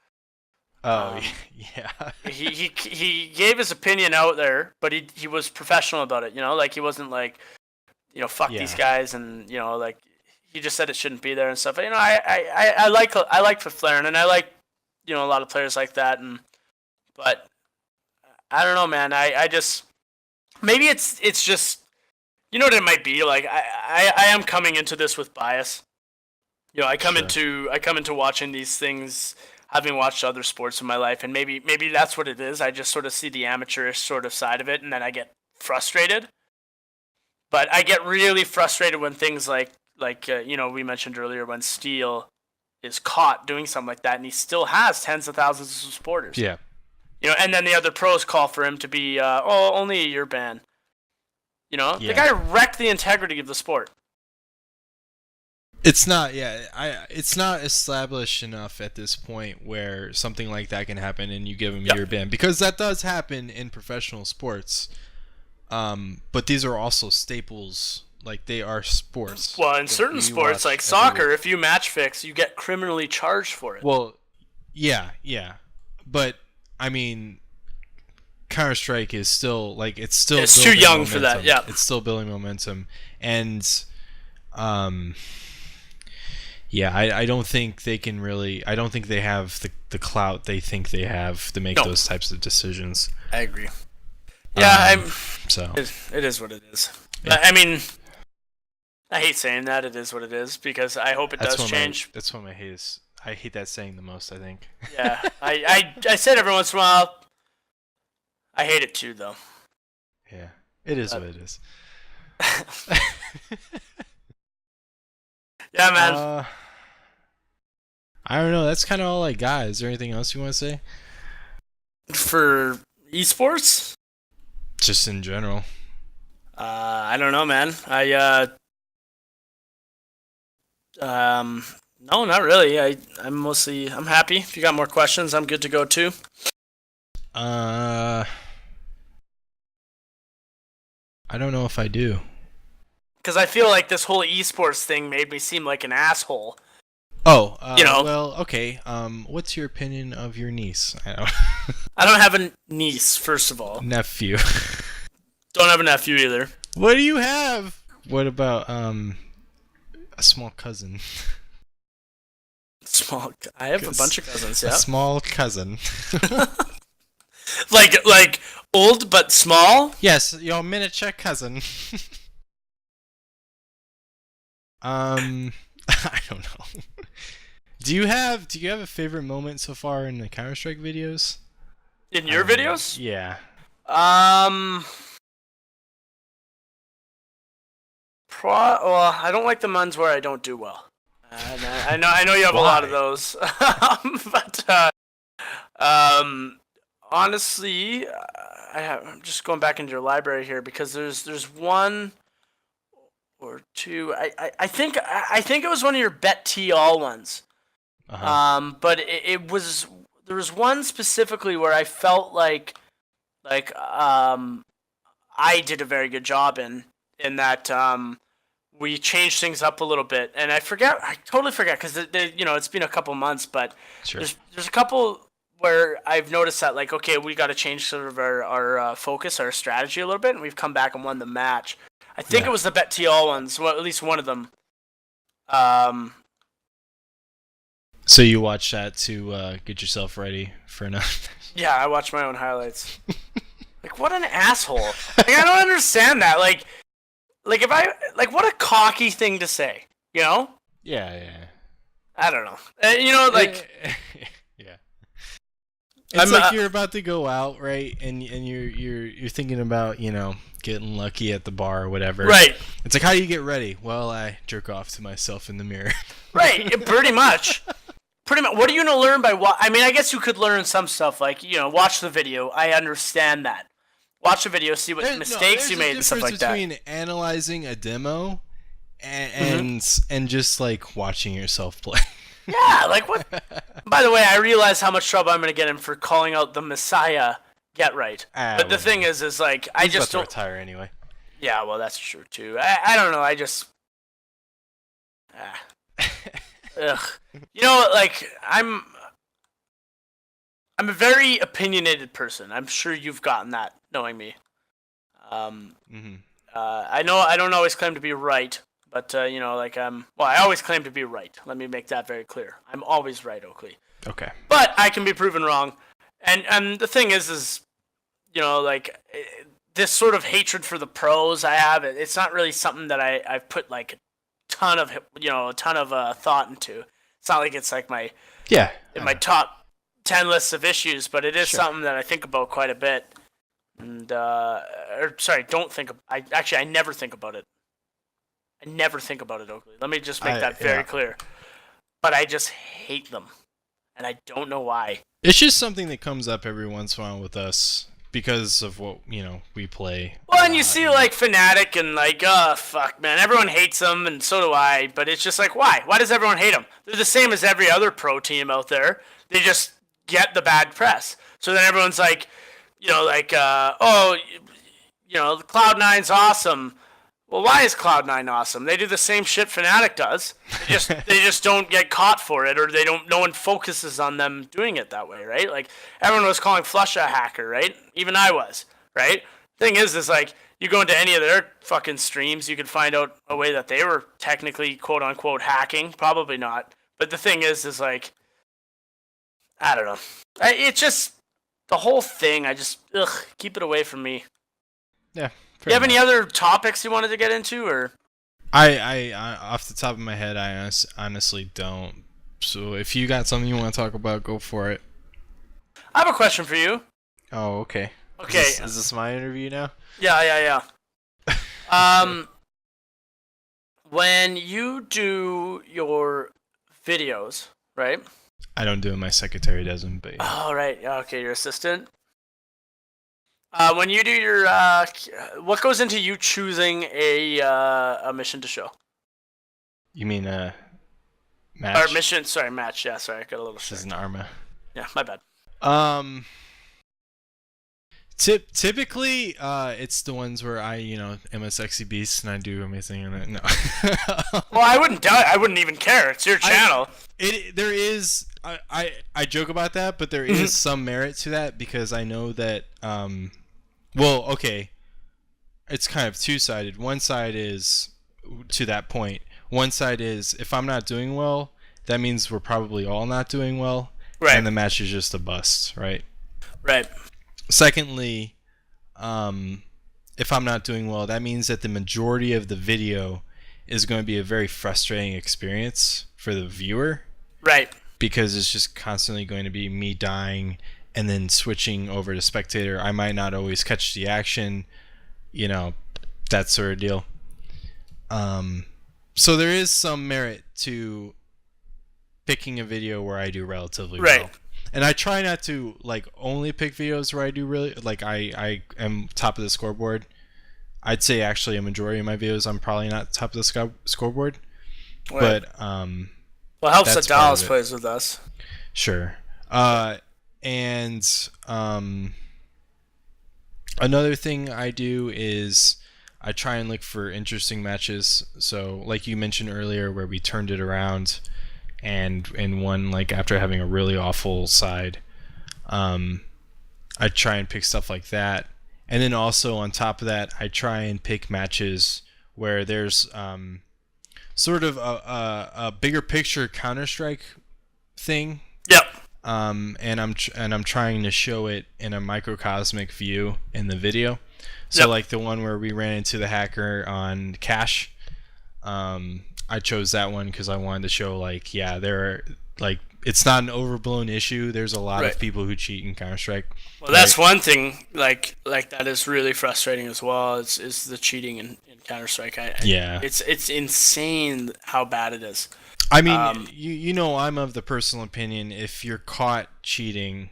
S1: Oh
S2: Um,
S1: yeah,
S2: He gave his opinion out there, but he was professional about it. You know, like he wasn't like, you know, fuck these
S1: Yeah.
S2: guys, and you know, like he just said it shouldn't be there and stuff. You know, I like Fifth Laren, and I like, you know, a lot of players like that, but I don't know, man. I just maybe it's just you know what it might be. Like I am coming into this with bias. You know, I come into watching these things having watched other sports in my life, and maybe that's what it is. I just sort of see the amateurish sort of side of it, and then I get frustrated. But I get really frustrated when things like you know, we mentioned earlier when Steel is caught doing something like that, and he still has tens of thousands of supporters.
S1: Yeah.
S2: And then the other pros call for him to be only a year ban. The
S1: Yeah.
S2: guy wrecked the integrity of the sport.
S1: It's not, it's not established enough at this point where something like that can happen and you give him a year ban, because that does happen in professional sports. But these are also staples, like they are sports.
S2: Well, in certain sports like soccer, if you match fix, you get criminally charged for it.
S1: Well, yeah, but I mean, Counter-Strike is still it's
S2: too young momentum. For that. Yeah,
S1: it's still building momentum, and yeah, I don't think they can really. I don't think they have the clout they think they have to make those types of decisions.
S2: I agree. Yeah,
S1: so
S2: it is what it is.
S1: Yeah.
S2: I mean, I hate saying that it is what it is, because I hope it does change.
S1: That's what I hate is. I hate that saying the most, I think.
S2: Yeah, I said every once in a while. I hate it too, though.
S1: Yeah, it is what it is.
S2: Yeah, man.
S1: I don't know. That's kind of all I got. Is there anything else you want to say?
S2: For esports?
S1: Just in general.
S2: I don't know, man. No, not really. I'm happy. If you got more questions, I'm good to go too.
S1: I don't know if I do.
S2: Because I feel like this whole esports thing made me seem like an asshole.
S1: Oh, well, okay. What's your opinion of your niece?
S2: I don't have a niece, first of all.
S1: Nephew.
S2: Don't have a nephew either.
S1: What do you have? What about a small cousin?
S2: I have a bunch of cousins. Yeah.
S1: A small cousin.
S2: like old but small.
S1: Yes, your miniature cousin. I don't know. Do you have a favorite moment so far in the Counter-Strike videos?
S2: In your videos?
S1: Yeah.
S2: Well, I don't like the ones where I don't do well. I know you have a lot of those. But honestly, I'm just going back into your library here, because there's one or two. I think it was one of your Bet T all ones. But it was, there was one specifically where I felt like I did a very good job in that we changed things up a little bit, and I totally forget, because it's been a couple months, but
S1: sure.
S2: There's a couple where I've noticed that, like, okay, we got to change sort of our focus, our strategy a little bit, and we've come back and won the match. I think it was the Bet T all ones, well, at least one of them.
S1: So you watch that to get yourself ready for another?
S2: Yeah, I watch my own highlights. Like, what an asshole! Like, I don't understand that. Like if what a cocky thing to say, you know?
S1: Yeah.
S2: I don't know.
S1: Yeah. It's like you're about to go out, right? And you're thinking about, getting lucky at the bar or whatever.
S2: Right.
S1: It's like, how do you get ready? Well, I jerk off to myself in the mirror.
S2: Right. Pretty much. What are you gonna learn by I mean, I guess you could learn some stuff, like, watch the video. I understand that. Watch the video, see what mistakes you made and stuff like that.
S1: There's a difference between analyzing a demo and just like watching yourself play.
S2: Yeah, like what? By the way, I realize how much trouble I'm gonna get in for calling out the Messiah get right. But the thing is like, I just don't
S1: retire anyway. Yeah,
S2: well, that's true too. I don't know. I just. Ugh. Like, I'm a very opinionated person. I'm sure you've gotten that, knowing me. I know I don't always claim to be right, but I always claim to be right. Let me make that very clear. I'm always right, Oakley.
S1: Okay.
S2: But I can be proven wrong, and the thing is, this sort of hatred for the pros I have. It's not really something that I've put like a ton of thought into. It's not like it's like my my top 10 lists of issues, but it is something that I think about quite a bit. And don't think. I never think about it. I never think about it, Oakley. Let me just make that very clear. but I just hate them, and I don't know why.
S1: It's just something that comes up every once in a while with us because of what we play.
S2: Well, and you see like Fnatic and like, oh fuck, man, everyone hates them, and so do I. But it's just like, why? Why does everyone hate them? They're the same as every other pro team out there. They just get the bad press. So then everyone's like, oh, Cloud9's awesome. Well, why is Cloud9 awesome? They do the same shit Fnatic does. They just don't get caught for it, or they don't. No one focuses on them doing it that way, right? Like everyone was calling Flush a hacker, right? Even I was, right? Thing is like you go into any of their fucking streams, you can find out a way that they were technically quote unquote hacking. Probably not, but the thing is like I don't know. It's just the whole thing. I just keep it away from me.
S1: Yeah.
S2: Do you have any other topics you wanted to get into, or?
S1: I off the top of my head, I honestly don't. So if you got something you want to talk about, go for it.
S2: I have a question for you.
S1: Oh, okay.
S2: Okay.
S1: Is this my interview now?
S2: Yeah. When you do your videos, right?
S1: I don't do it. My secretary doesn't, but yeah.
S2: Oh, right. Okay, your assistant. When you do your, what goes into you choosing a mission to show?
S1: You mean match?
S2: Or mission? Sorry, match. Yeah, sorry, I got a little.
S1: This is an Arma.
S2: Yeah, my bad.
S1: Typically, it's the ones where I, am a sexy beast and I do amazing in it. No.
S2: Well, I wouldn't doubt it. I wouldn't even care. It's your channel.
S1: There is. I joke about that, but there is some merit to that because I know that. Well, okay. It's kind of two-sided. One side is to that point. One side is if I'm not doing well, that means we're probably all not doing well,
S2: right?
S1: And the match is just a bust, right?
S2: Right.
S1: Secondly, if I'm not doing well, that means that the majority of the video is going to be a very frustrating experience for the viewer.
S2: Right.
S1: Because it's just constantly going to be me dying and then switching over to spectator. I might not always catch the action, that sort of deal. So there is some merit to picking a video where I do relatively well. And I try not to only pick videos where I do really I am top of the scoreboard. I'd say actually a majority of my videos I'm probably not top of the scoreboard. Right. But
S2: well, it helps that Dallas plays with us.
S1: Sure. And another thing I do is I try and look for interesting matches. So like you mentioned earlier where we turned it around and won after having a really awful side, I try and pick stuff like that. And then also on top of that, I try and pick matches where there's sort of a bigger picture Counter-Strike thing.
S2: Yep.
S1: And I'm trying to show it in a microcosmic view in the video. So like the one where we ran into the hacker on Cash, I chose that one because I wanted to show there are it's not an overblown issue. There's a lot of people who cheat in Counter-Strike.
S2: Well, that's one thing like that is really frustrating as well. Is the cheating in Counter-Strike. It's insane how bad it is.
S1: I mean, I'm of the personal opinion if you're caught cheating,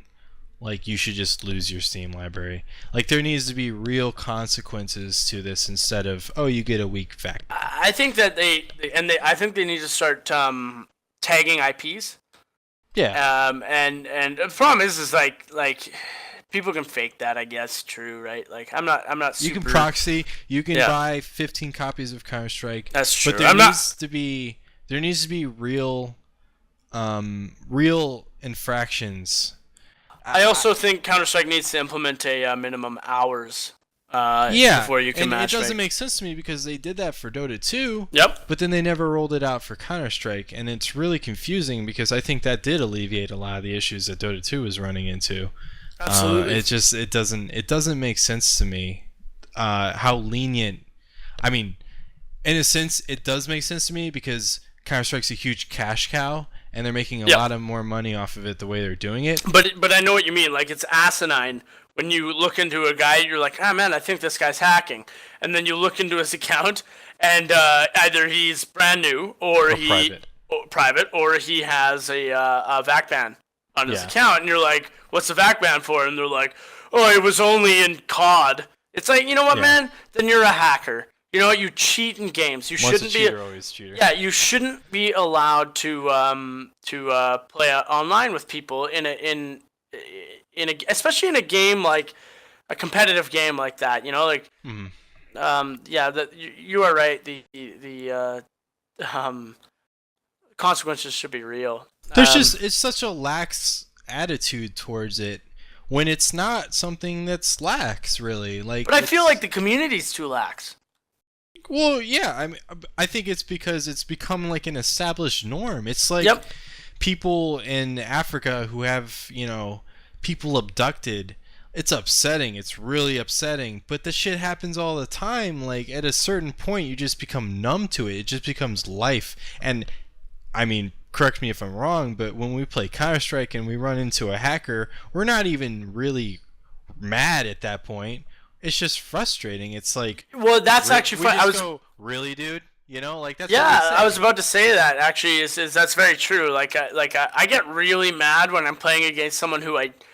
S1: you should just lose your Steam library. There needs to be real consequences to this instead of you get a weak fact.
S2: I think that I think they need to start tagging IPs.
S1: Yeah.
S2: And the problem is people can fake that. I guess true, right? I'm not. Super...
S1: You can proxy. You can buy 15 copies of Counter-Strike.
S2: That's true.
S1: But there needs to be real infractions.
S2: I also think Counter-Strike needs to implement a minimum hours before you can match.
S1: It doesn't make sense to me because they did that for Dota 2.
S2: Yep.
S1: But then they never rolled it out for Counter-Strike, and it's really confusing because I think that did alleviate a lot of the issues that Dota 2 was running into.
S2: Absolutely.
S1: It doesn't make sense to me how lenient. I mean, in a sense, it does make sense to me because Counter-Strike's a huge cash cow, and they're making a lot of more money off of it the way they're doing it.
S2: But I know what you mean. It's asinine when you look into a guy. You're like, man, I think this guy's hacking, and then you look into his account, and either he's brand new or private, or he has a VAC ban on his
S1: Yeah.
S2: account, and you're like, "What's the VAC ban for?" And they're like, "Oh, it was only in COD." It's like, you know what,
S1: Yeah.
S2: man? Then you're a hacker. You know what? You cheat in games. You
S1: Once
S2: shouldn't
S1: a
S2: be.
S1: cheater, always a cheater.
S2: Yeah, you shouldn't be allowed to play online with people especially in a game like a competitive game like that. You know, like yeah, that you are right. The consequences should be real.
S1: There's just it's such a lax attitude towards it when it's not something that's lax, really. Like,
S2: but I feel like the community's too lax.
S1: well, yeah, I think it's because it's become like an established norm. It's like
S2: Yep.
S1: people in Africa who have, people abducted. It's upsetting. It's really upsetting. But the shit happens all the time. Like, at a certain point, you just become numb to it. It just becomes life. And, I mean, correct me if I'm wrong, but when we play Counter-Strike and we run into a hacker, we're not even really mad at that point. It's just frustrating. It's like,
S2: Well, that's actually fun.
S1: really, dude? Like that's
S2: Yeah,
S1: what we say.
S2: I was about to say that actually. Is that's very true. I get really mad when I'm playing against someone who like,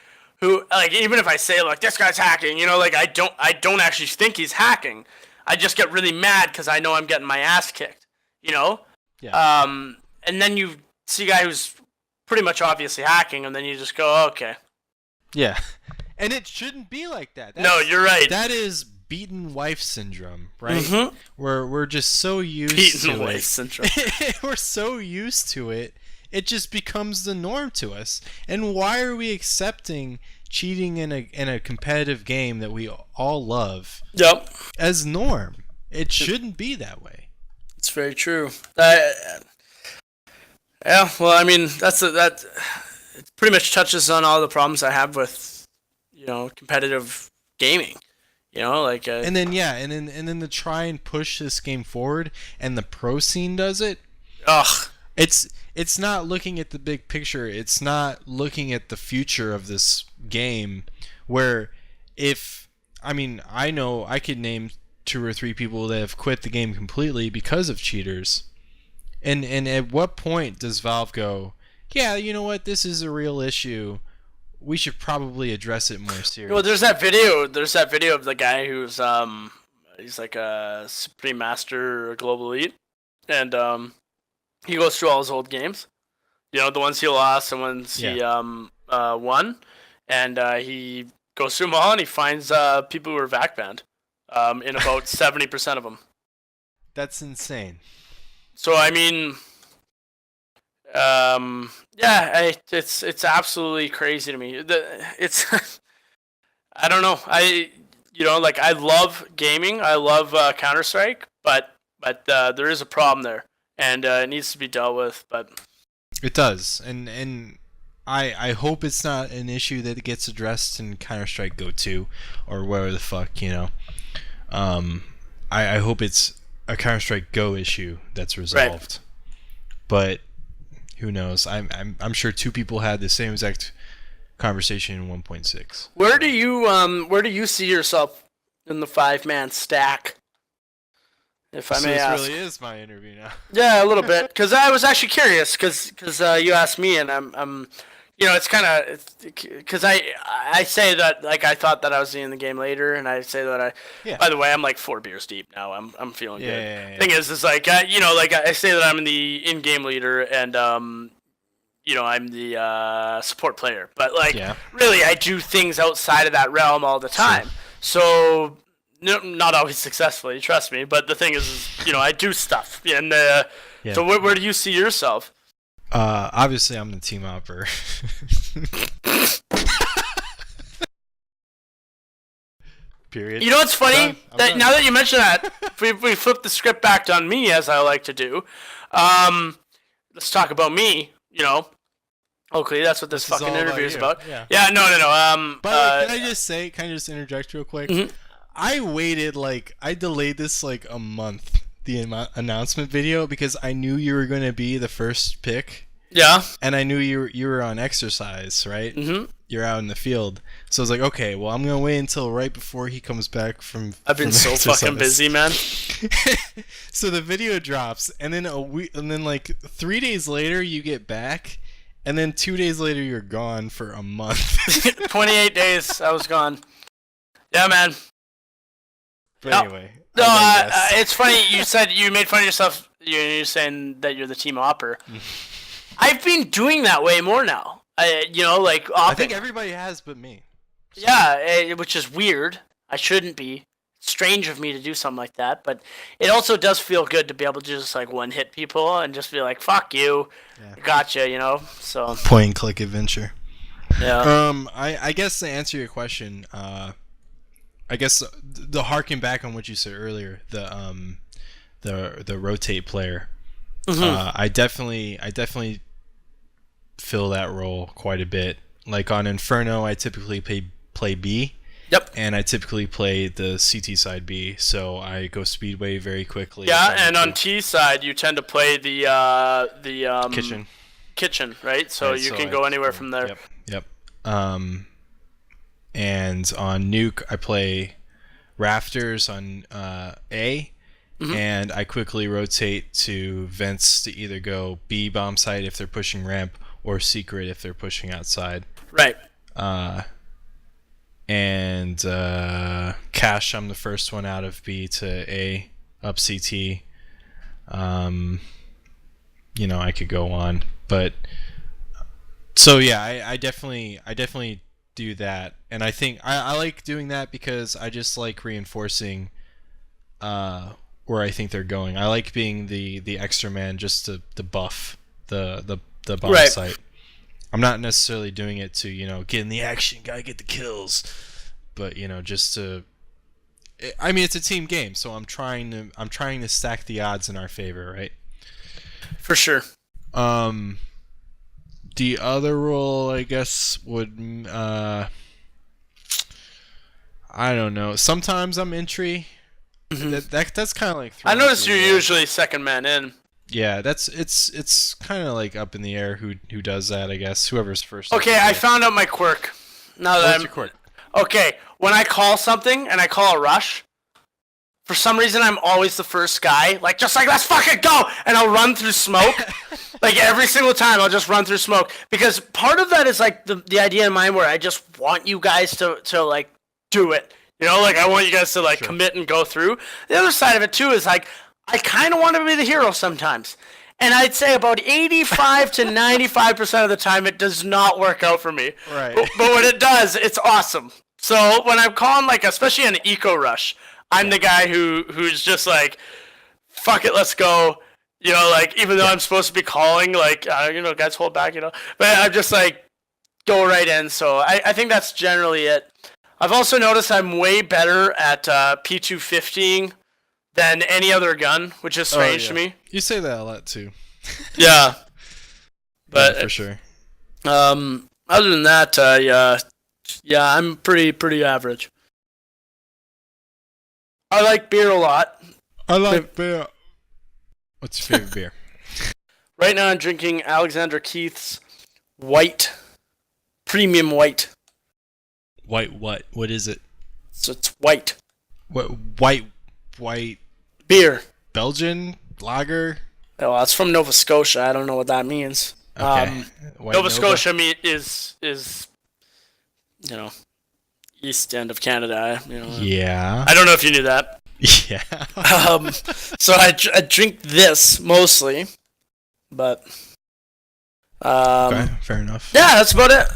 S2: even if I say like this guy's hacking, like I don't actually think he's hacking. I just get really mad because I know I'm getting my ass kicked.
S1: Yeah.
S2: And then you see a guy who's pretty much obviously hacking, and then you just go, oh, okay.
S1: Yeah. And it shouldn't be like that.
S2: No, you're right.
S1: That is beaten wife syndrome, right?
S2: Mhm.
S1: We're just so used
S2: Beaten
S1: to
S2: wife
S1: it.
S2: syndrome.
S1: We're so used to it. It just becomes the norm to us. And why are we accepting cheating in a competitive game that we all love
S2: Yep.
S1: as norm? It shouldn't be that way.
S2: It's very true. Yeah, well, I mean, that it pretty much touches on all the problems I have with, competitive gaming.
S1: And then to try and push this game forward, and the pro scene does it.
S2: Ugh.
S1: It's not looking at the big picture. It's not looking at the future of this game. Where I know I could name 2 or 3 people that have quit the game completely because of cheaters. And at what point does Valve go, yeah, you know what, this is a real issue. We should probably address it more seriously.
S2: Well, there's that video. There's that video of the guy who's he's like a Supreme Master or Global Elite, and he goes through all his old games. The ones he lost and ones he won, and he goes through them all and he finds people who were VAC banned, in about 70% of them.
S1: That's insane.
S2: So I mean, it's absolutely crazy to me. It's I don't know. I love gaming. I love Counter-Strike, but there is a problem there, and it needs to be dealt with. But
S1: it does, and I hope it's not an issue that gets addressed in Counter-Strike Go 2 or whatever the fuck, I hope it's a Counter-Strike Go issue that's resolved. Right. But who knows? I'm sure 2 people had the same exact conversation in 1.6.
S2: Where do you see yourself in the 5-man stack? If I may ask.
S1: This really is my interview now.
S2: Yeah, a little bit, because I was actually curious, because you asked me, and I'm it's kind of, because I say that, like, I thought that I was in the game later, and I say that by the way, I'm like 4 beers deep now. I'm feeling good.
S1: Yeah.
S2: Thing is like, I say that I'm the in-game leader, and I'm the support player, but really I do things outside of that realm all the time. Sure. So not always successfully, trust me. But the thing is I do stuff, and so where do you see yourself?
S1: Obviously, I'm the team opper. Period.
S2: You know what's funny? Now that you mention that, we flip the script back on me, as I like to do. Let's talk about me. Okay, that's what this fucking interview is about. Yeah, no.
S1: But can I just interject real quick? Mm-hmm. I delayed this like a month, the announcement video, because I knew you were going to be the first pick.
S2: Yeah.
S1: And I knew you were on exercise, right?
S2: Mm-hmm.
S1: you're out in the field. So I was like, okay, well, I'm gonna wait until right before he comes back
S2: I've been
S1: from
S2: so
S1: exercise.
S2: fucking busy, man.
S1: So the video drops, and then a week, and then like 3 days later you get back, and then 2 days later you're gone for a month.
S2: 28 days, I was gone. Yeah, man.
S1: But
S2: No.
S1: anyway,
S2: No,
S1: I digress.
S2: it's funny. You said you made fun of yourself. You're saying that you're the team opper. I've been doing that way more now. Like
S1: I
S2: opping.
S1: think everybody has, but me.
S2: Yeah, which is weird. I shouldn't be. It's strange of me to do something like that, but it also does feel good to be able to just like one hit people and just be like, "Fuck you,
S1: Yeah.
S2: gotcha," you know. So
S1: Point and click adventure.
S2: yeah.
S1: I guess to answer your question, I guess the harken back on what you said earlier, the rotate player.
S2: Mm-hmm.
S1: I definitely fill that role quite a bit. Like on Inferno, I typically play B.
S2: Yep.
S1: And I typically play the CT side B, so I go Speedway very quickly.
S2: Yeah, and on T side, you tend to play the kitchen, right? So
S1: Right,
S2: you
S1: so
S2: can
S1: I
S2: go
S1: can
S2: anywhere
S1: go-
S2: from there.
S1: Yep. And on Nuke, I play Rafters on A, and I quickly rotate to Vents to either go B bomb site if they're pushing ramp, or Secret if they're pushing outside.
S2: Right.
S1: And Cash, I'm the first one out of B to A, up CT. I could go on, but so yeah, I definitely do that, and I think I like doing that because I just like reinforcing where I think they're going. I like being the extra man just to buff the bomb
S2: Right.
S1: site. I'm not necessarily doing it to get in the action, gotta get the kills, but just to. I mean, it's a team game, so I'm trying to stack the odds in our favor, right?
S2: For sure.
S1: The other role, I guess, would I don't know. Sometimes I'm entry. That's kind of like.
S2: I noticed you're
S1: throwing through the-
S2: usually second man in.
S1: Yeah, it's kind of like up in the air who does that. I guess whoever's first.
S2: Okay, I found out my quirk. Now that
S1: What's
S2: I'm
S1: your quirk?
S2: okay, when I call something and I call a rush, for some reason I'm always the first guy. Like just like let's fucking go, and I'll run through smoke. Like every single time, I'll just run through smoke because part of that is like the idea in mind where I just want you guys to like do it. Like I want you guys to like commit and go through. The other side of it too is like I kind of want to be the hero sometimes. And I'd say about 85 to 95% of the time it does not work out for me.
S1: Right.
S2: But when it does, it's awesome. So when I'm calling like especially an eco rush, I'm the guy who's just like fuck it, let's go. Like even though I'm supposed to be calling like guys hold back, but I'm just like go right in. So I think that's generally it. I've also noticed I'm way better at P250ing than any other gun, which is strange to me.
S1: You say that a lot too.
S2: Yeah. But
S1: for sure.
S2: other than that, yeah, I'm pretty average. I like beer a lot.
S1: I like beer. What's your favorite beer?
S2: Right now I'm drinking Alexander Keith's white, premium white.
S1: White what? What is it?
S2: So it's white.
S1: What white
S2: Beer.
S1: Belgian lager?
S2: Oh, well, it's from Nova Scotia. I don't know what that means.
S1: Okay.
S2: Nova Scotia is east end of Canada.
S1: Yeah.
S2: I don't know if you knew that.
S1: Yeah.
S2: So I drink this mostly, but
S1: Okay, fair enough.
S2: yeah, that's about it.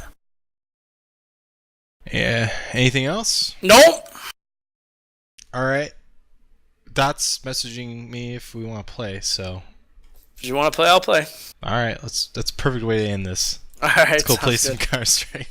S1: Yeah. Anything else?
S2: Nope.
S1: All right. Dot's messaging me if we want to play. So.
S2: If you want to play, I'll play.
S1: All right. That's a perfect way to end this.
S2: All right.
S1: Let's go play
S2: sounds
S1: some
S2: good.
S1: Counter Strike.